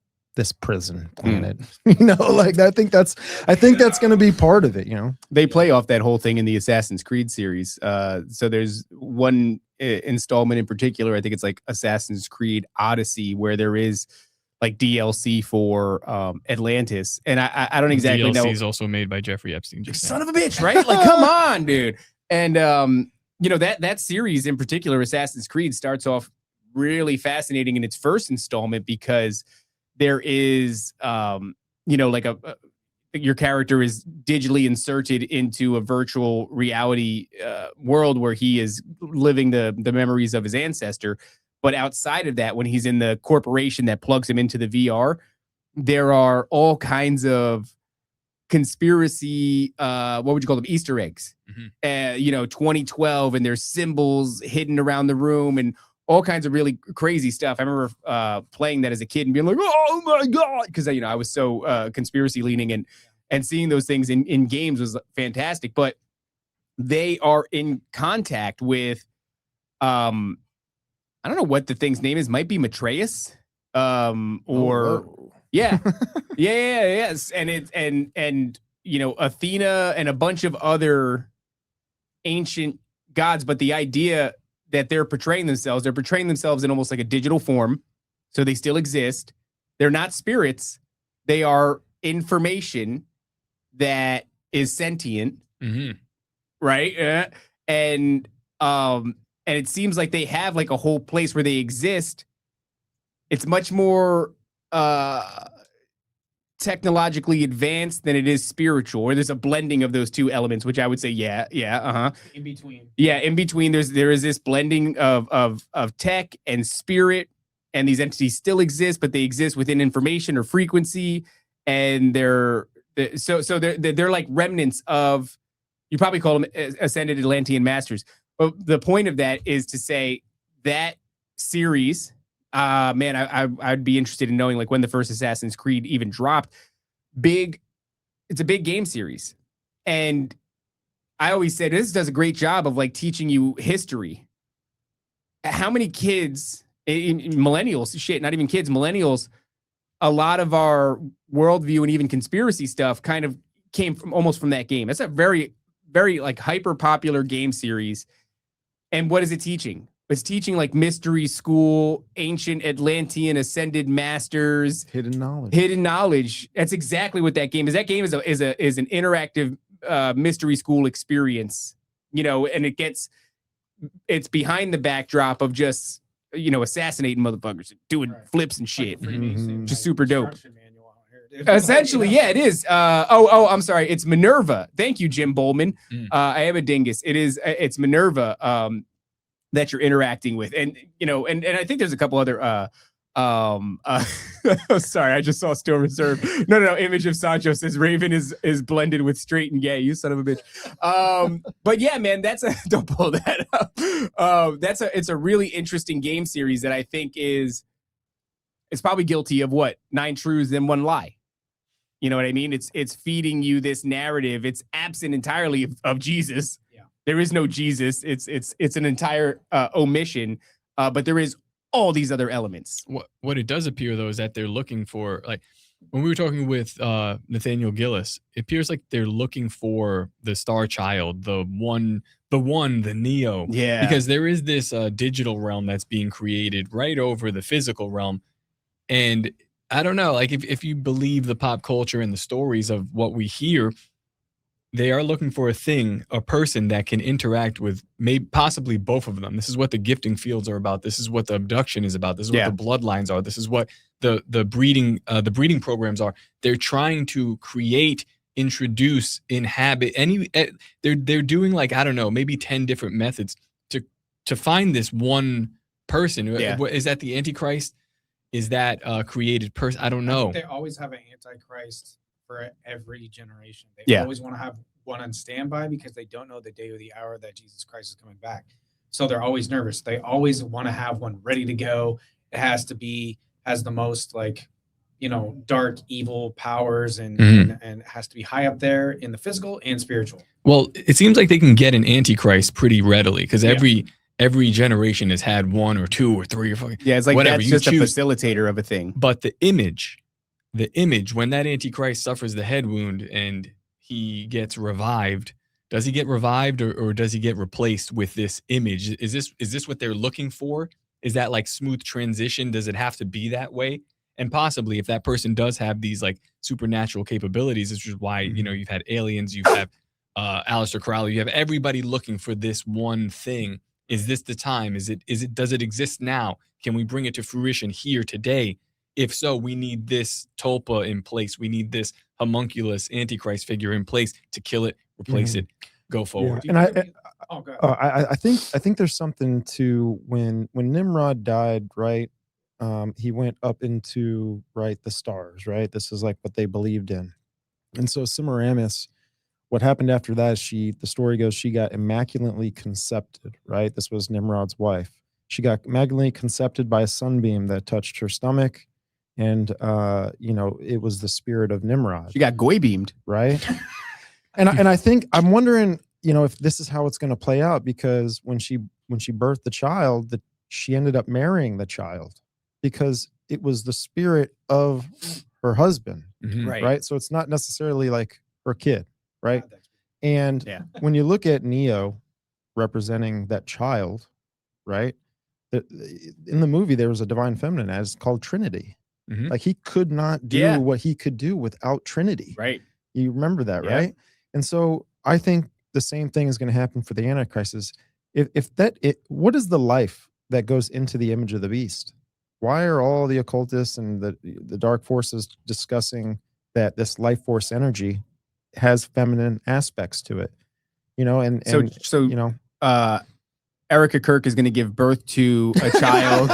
prison planet. You know, like I think that's going to be part of it, you know. They play off that whole thing in the Assassin's Creed series. So there's one installment in particular, I think it's like Assassin's Creed Odyssey, where there is like DLC for Atlantis, and I don't exactly know. DLC is also made by Jeffrey Epstein. Son of a bitch, right? Like, come on, dude. And you know, that series in particular, Assassin's Creed, starts off really fascinating in its first installment because there is you know, like your character is digitally inserted into a virtual reality world where he is living the memories of his ancestor. But outside of that, when he's in the corporation that plugs him into the VR, there are all kinds of conspiracy, what would you call them? Easter eggs. You know, 2012, and there's symbols hidden around the room and all kinds of really crazy stuff. I remember playing that as a kid and being like, oh my God, because you know, I was so conspiracy leaning, and seeing those things in games was fantastic. But they are in contact with I don't know what the thing's name is, might be Matreus. Yes. And you know, Athena and a bunch of other ancient gods, but the idea that they're portraying themselves in almost like a digital form. So they still exist. They're not spirits. They are information that is sentient. Right. And it seems like they have like a whole place where they exist. It's much more technologically advanced than it is spiritual, or there's a blending of those two elements, which I would say, in between. Yeah, in between, there is this blending of tech and spirit, and these entities still exist, but they exist within information or frequency, and they're like remnants of, you probably call them ascended Atlantean masters. But the point of that is to say that series, man, I'd be interested in knowing like when the first Assassin's Creed even dropped. It's a big game series, and I always said this does a great job of like teaching you history. How many kids, millennials, not even kids, millennials, a lot of our worldview and even conspiracy stuff kind of came from almost from that game. That's a very, very like hyper popular game series. And what is it teaching? It's teaching like mystery school, ancient Atlantean ascended masters, hidden knowledge. Hidden knowledge. That's exactly what that game is. That game is an interactive mystery school experience, you know, and it's behind the backdrop of just, you know, assassinating motherfuckers, doing flips and shit. Just super dope. Essentially, yeah, it is. I'm sorry. It's Minerva. Thank you, Jim Bowman. I am a dingus. It's Minerva that you're interacting with. And, you know, and I think there's a couple other sorry, I just saw Still Reserve. No, image of Sancho says Raven is blended with straight and gay. You son of a bitch. But yeah, man, don't pull that up. It's a really interesting game series that I think it's probably guilty of 9 truths and 1 lie. You know what I mean? It's feeding you this narrative. It's absent entirely of Jesus. Yeah. There is no Jesus. It's an entire omission. But there is all these other elements. What it does appear, though, is that they're looking for, like, when we were talking with Nathaniel Gillis, it appears like they're looking for the star child, the Neo. Yeah. Because there is this digital realm that's being created right over the physical realm. And I don't know, like, if you believe the pop culture and the stories of what we hear, they are looking for a person that can interact with possibly both of them. This is what the gifting fields are about. This is what the abduction is about. This is what the bloodlines are. This is what the breeding programs are. They're trying to create, introduce, inhabit they're doing, like, I don't know, maybe 10 different methods to find this one person. Yeah. Is that the Antichrist? Is that a created person? I don't know. They always have an Antichrist for every generation. They always want to have one on standby because they don't know the day or the hour that Jesus Christ is coming back. So they're always nervous. They always want to have one ready to go. It has the most, like, you know, dark, evil powers and it has to be high up there in the physical and spiritual. Well, it seems like they can get an Antichrist pretty readily because every generation has had 1 or 2 or 3 or 4. Yeah, it's like whatever. That's just a facilitator of a thing. But the image, when that Antichrist suffers the head wound and he gets revived, does he get revived or does he get replaced with this image? Is this what they're looking for? Is that like smooth transition? Does it have to be that way? And possibly if that person does have these like supernatural capabilities, which is why, you know, you've had aliens, you have Aleister Crowley, you have everybody looking for this one thing. Is this the time? Does it exist now? Can we bring it to fruition here today? If so, we need this tulpa in place. We need this homunculus Antichrist figure in place to kill it, replace it, go forward. Yeah. And I think there's something to when Nimrod died, right? He went up into the stars, right? This is like what they believed in. And so Semiramis, what happened after that, the story goes, she got immaculately concepted, right? This was Nimrod's wife. She got immaculately concepted by a sunbeam that touched her stomach. And, you know, it was the spirit of Nimrod. She got goy beamed. Right. and I think, I'm wondering, you know, if this is how it's going to play out, because when she birthed the child, she ended up marrying the child because it was the spirit of her husband. Right. So it's not necessarily like her kid. Right. And when you look at Neo representing that child, right, in the movie, there was a divine feminine as called Trinity. Like he could not do what he could do without Trinity. Right. You remember that, right? And so I think the same thing is going to happen for the Antichrist. Is what is the life that goes into the image of the beast? Why are all the occultists and the dark forces discussing that this life force energy has feminine aspects to it, you know, and so you know, Erica Kirk is going to give birth to a child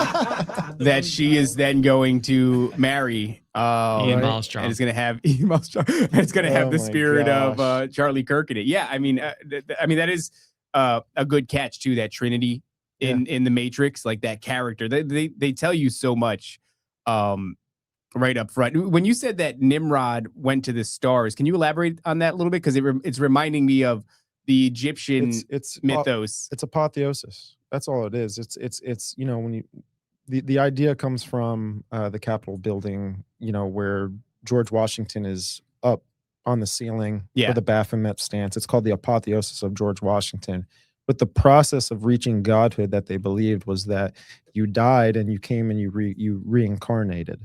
that she is then going to marry. Ian Malmstrom. And it's going to have Ian Malmstrom. And it's going to have the spirit of Charlie Kirk in it. Yeah, I mean that is a good catch too. That Trinity in the Matrix, like that character, they tell you so much. Right up front. When you said that Nimrod went to the stars, can you elaborate on that a little bit? Because it's reminding me of the Egyptian mythos. It's apotheosis. That's all it is. It's you know, when the idea comes from the Capitol building, you know, where George Washington is up on the ceiling for the Baphomet stance. It's called the apotheosis of George Washington, but the process of reaching godhood that they believed was that you died and you came and you reincarnated.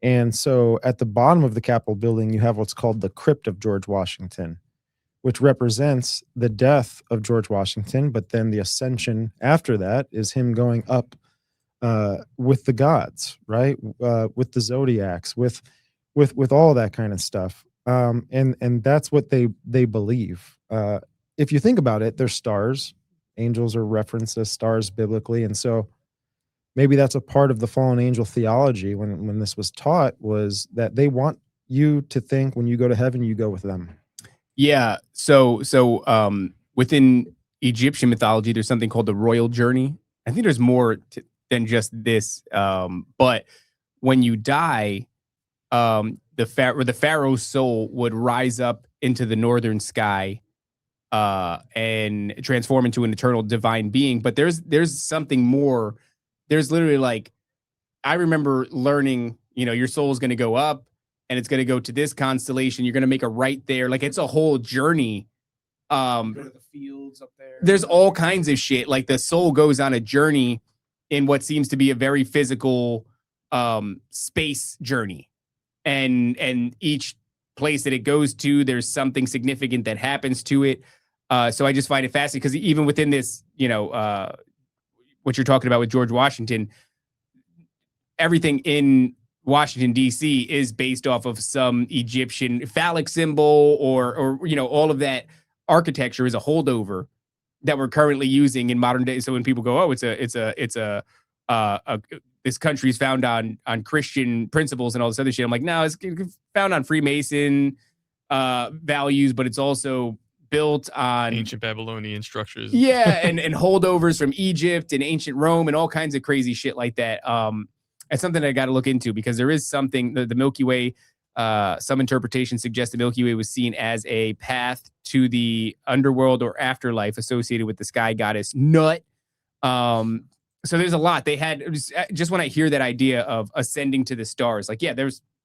And so at the bottom of the Capitol building, you have what's called the crypt of George Washington, which represents the death of George Washington, but then the ascension after that is him going up with the gods, right? With the zodiacs, with all that kind of stuff. And that's what they believe. If you think about it, they're stars. Angels are referenced as stars biblically. And so maybe that's a part of the fallen angel theology when this was taught, was that they want you to think when you go to heaven, you go with them. Yeah. So within Egyptian mythology, there's something called the royal journey. I think there's more than just this. But when you die, the pharaoh's soul would rise up into the northern sky and transform into an eternal divine being. But there's something more. There's literally, like, I remember learning, your soul is going to go up and it's going to go to this constellation. You're going to make a right there. Like, it's a whole journey. Go to the fields up there. There's all kinds of shit. Like, the soul goes on a journey in what seems to be a very physical space journey. And each place that it goes to, there's something significant that happens to it. So I just find it fascinating because even within this, what you're talking about with George Washington, everything in Washington, D.C. is based off of some Egyptian phallic symbol or all of that architecture is a holdover that we're currently using in modern day. So when people go, oh, this country's found on Christian principles and all this other shit, I'm like, no, it's found on Freemason values, but it's also built on ancient Babylonian structures. Yeah, and holdovers from Egypt and ancient Rome and all kinds of crazy shit like that. It's something I got to look into because there is something, the Milky Way, some interpretations suggest the Milky Way was seen as a path to the underworld or afterlife associated with the sky goddess Nut. So there's a lot. They had, just when I hear that idea of ascending to the stars, like, yeah,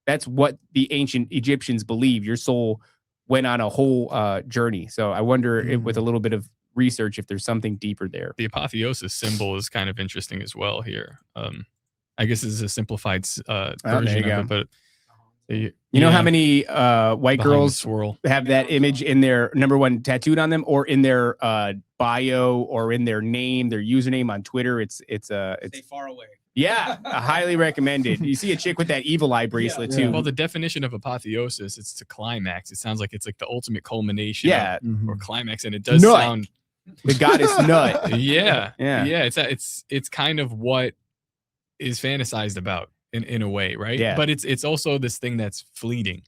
that's what the ancient Egyptians believe. Your soul went on a whole journey. So I wonder if, with a little bit of research, if there's something deeper there. The apotheosis symbol is kind of interesting as well here. I guess this is a simplified version of it, but you know how many white girls have that image in their number one tattooed on them, or in their bio, or in their name, their username on Twitter? Stay far away. Yeah, highly recommended. You see a chick with that evil eye bracelet too. Well, the definition of apotheosis, it's to climax. It sounds like it's like the ultimate culmination, or climax, and it does sound the goddess Nut. Yeah. It's kind of what is fantasized about in a way, right? Yeah. But it's also this thing that's fleeting.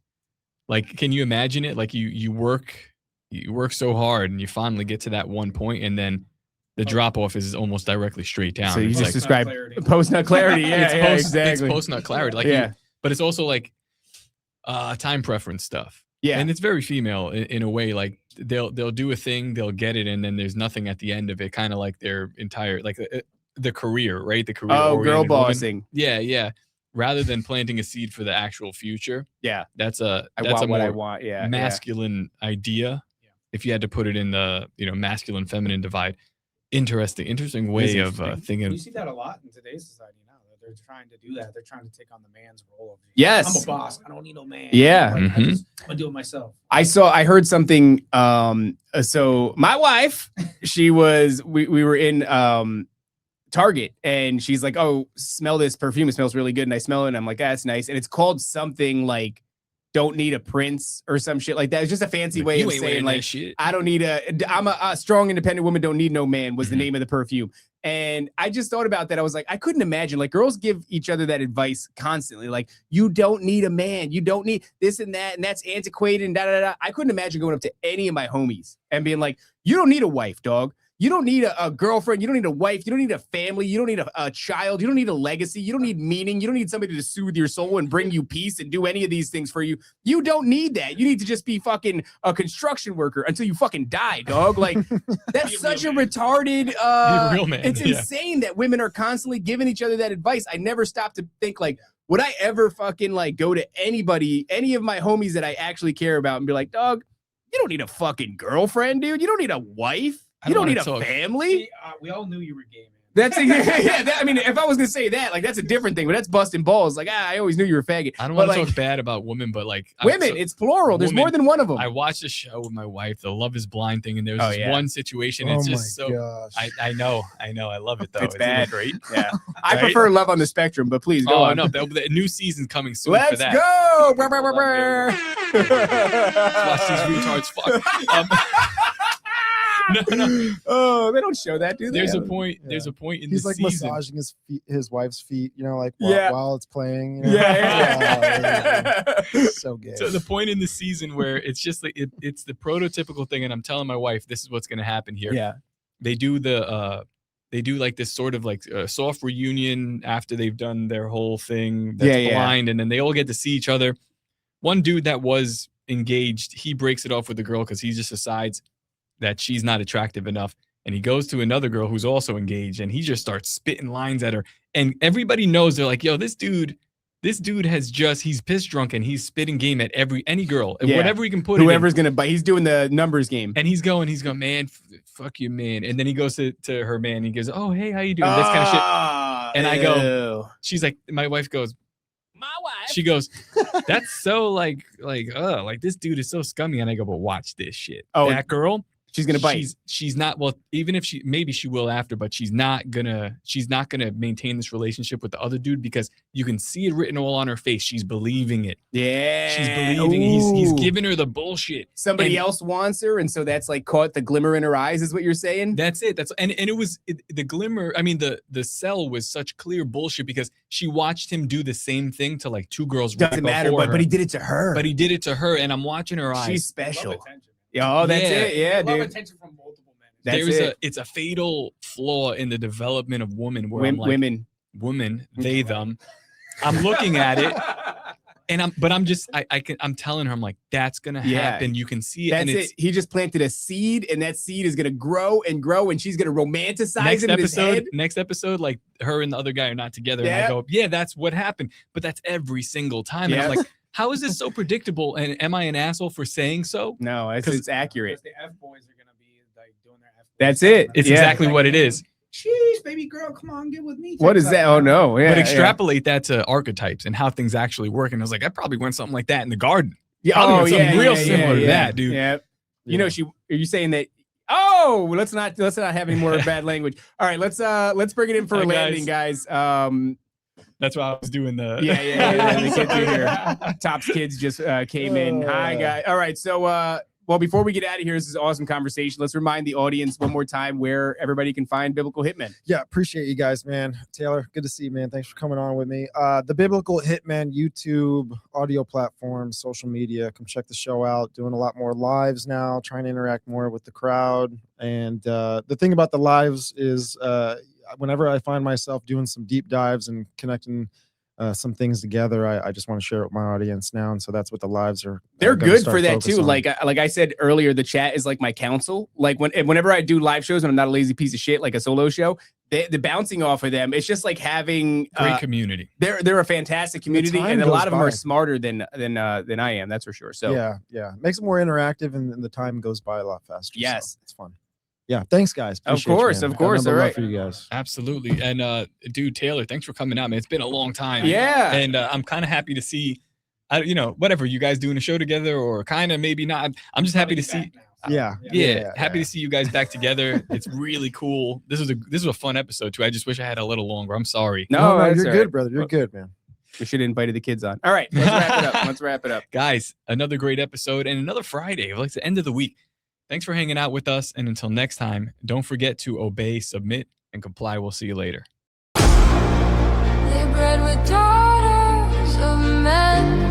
Like, can you imagine it? Like you work so hard and you finally get to that one point, and then the drop off is almost directly straight down. So you just described post-nut clarity. Yeah, exactly. It's post-nut clarity. Like, but it's also like time preference stuff. Yeah. And it's very female in a way. Like they'll do a thing, they'll get it, and then there's nothing at the end of it. Kind of like their entire, like the career, right? The career. Oh, girl bossing. Yeah. Rather than planting a seed for the actual future. Yeah. That's a what I want. Yeah. Masculine idea. Yeah. If you had to put it in the, masculine feminine divide. Interesting way of thinking. You see that a lot in today's society now. That they're trying to do that. They're trying to take on the man's role. Yes. I'm a boss. I don't need no man. Yeah. Like, I'm gonna do it myself. I heard something. So my wife, we were in Target, and she's like, oh, smell this perfume. It smells really good. And I smell it, and I'm like, that's nice. And it's called something like don't need a prince or some shit like that. It's just a fancy way of saying, like, I don't need I'm a strong, independent woman, don't need no man, was the name of the perfume. And I just thought about that. I was like, I couldn't imagine, like, girls give each other that advice constantly. Like, you don't need a man. You don't need this and that. And that's antiquated and da-da-da. I couldn't imagine going up to any of my homies and being like, you don't need a wife, dog. You don't need a girlfriend. You don't need a wife. You don't need a family. You don't need a child. You don't need a legacy. You don't need meaning. You don't need somebody to soothe your soul and bring you peace and do any of these things for you. You don't need that. You need to just be fucking a construction worker until you fucking die, dog. Like, that's such a retarded, real man. It's insane that women are constantly giving each other that advice. I never stopped to think, like, would I ever fucking, like, go to anybody, any of my homies that I actually care about, and be like, dog, you don't need a fucking girlfriend, dude. You don't need a wife. You don't need wanna a talk. family. See, we all knew you were gay, man. That's I mean, if I was gonna say that, like that's a different thing, but that's busting balls. Like, I always knew you were a faggot. I don't But, want to like, talk bad about women, but like women, it's plural. There's more than one of them. I watched a show with my wife, the Love Is Blind thing, and there's Oh, this yeah. one situation. It's just so. I know, I love it though. It's Isn't bad. it great? Yeah, I Right? prefer Love on the Spectrum, but please go Oh on. no, the new season's coming soon. Let's for that. go. Brr, brr, brr, brr. Watch these retards fuck. No. Oh, they don't show that, do they? There's a point. There's a point in He's the like season. massaging his wife's feet, like Yeah. while it's playing. you know? Yeah. So gay. So the point in the season where it's just like it's the prototypical thing, and I'm telling my wife this is what's going to happen here. Yeah. They do like this sort of like soft reunion after they've done their whole thing that's Yeah, yeah. blind, and then they all get to see each other. One dude that was engaged, he breaks it off with the girl because he just decides that she's not attractive enough, and he goes to another girl who's also engaged, and he just starts spitting lines at her, and everybody knows. They're like, yo, this dude he's pissed drunk and he's spitting game at any girl, Yeah. whatever he can put Whoever's gonna bite. He's doing the numbers game. and he's going, man, fuck you, man. And then he goes to her man. And he goes, oh, hey, how you doing? This kind of shit. And I go, she's like, my wife goes, she goes, that's so like this dude is so scummy. And I go, but watch this shit. Oh, that girl, she's gonna bite. She's not, well, even if maybe she will after, but she's not gonna maintain this relationship with the other dude because you can see it written all on her face. She's believing it. Yeah. She's believing it. He's Ooh. giving her the bullshit. Somebody And- else wants her, and so that's like caught the glimmer in her eyes, is what you're saying? That's it. And it was the glimmer. I mean, the cell was such clear bullshit because she watched him do the same thing to like two girls. Doesn't matter, before but her. he did it to her. But he did it to her, and I'm watching her eyes. She's special. Love attention. Yeah, oh, that's Yeah. it. Yeah, Love dude. attention from multiple men. That's It's a fatal flaw in the development of women where I'm like, women. they, them. I'm looking at it, and I'm telling her, I'm like, that's gonna Yeah. happen. You can see it. That's and it's, it. He just planted a seed, and that seed is gonna grow and grow, and she's gonna romanticize it in his head. Next episode, like her and the other guy are not together. And Yeah. I go, yeah, that's what happened. But that's every single time. And I'm Yeah. like, how is this so predictable? And am I an asshole for saying so? No, it's accurate. Because the F boys are gonna be like doing their F. That's it. It's Yeah. exactly what it is. Jeez, baby girl, come on, get with me. What Check is that? out Oh no. Yeah. But yeah. extrapolate that to archetypes and how things actually work. And I was like, I probably went something like that in the garden. Yeah. Probably Oh went something yeah. real yeah, similar to yeah. that, dude. Yeah. You know, are you saying that? Oh, let's not have any more bad language. All right, let's bring it in for Hi, a landing, guys. That's why I was doing the Yeah. The kids are here. Top's kids just came in. Hi, guys. All right, so well, before we get out of here, this is an awesome conversation. Let's remind the audience one more time where everybody can find Biblical Hitmen. Yeah, appreciate you guys, man. Taylor, good to see you, man. Thanks for coming on with me. The Biblical Hitmen, YouTube, audio platforms, social media. Come check the show out. Doing a lot more lives now, trying to interact more with the crowd. And the thing about the lives is whenever I find myself doing some deep dives and connecting some things together, I just want to share it with my audience now. And so that's what the lives are. They're gonna good start for that focus too. on. Like I said earlier, the chat is like my counsel. Like whenever I do live shows and I'm not a lazy piece of shit, like a solo show, the bouncing off of them, it's just like having great community. They're a fantastic community, time and a goes lot of them are by. smarter than I am. That's for sure. So yeah, makes it more interactive, and the time goes by a lot faster. so Yes. it's fun. Yeah, thanks, guys. Of Appreciate you, course, man. of course. Got nothing All but love right. for you guys. Absolutely. And dude, Taylor, thanks for coming out, man. It's been a long time. Yeah. And I'm kind of happy to see, whatever you guys doing a show together or kind of maybe not. I'm just happy to see. Yeah. Happy to see you guys back together. It's really cool. This was a fun episode too. I just wish I had a little longer. I'm sorry. No, that's you're all good, right. brother. You're good, man. We should have invited the kids on. All right, let's wrap it up. Guys, another great episode and another Friday. Like the end of the week. Thanks for hanging out with us. And until next time, don't forget to obey, submit, and comply. We'll see you later. They bred with daughters of men.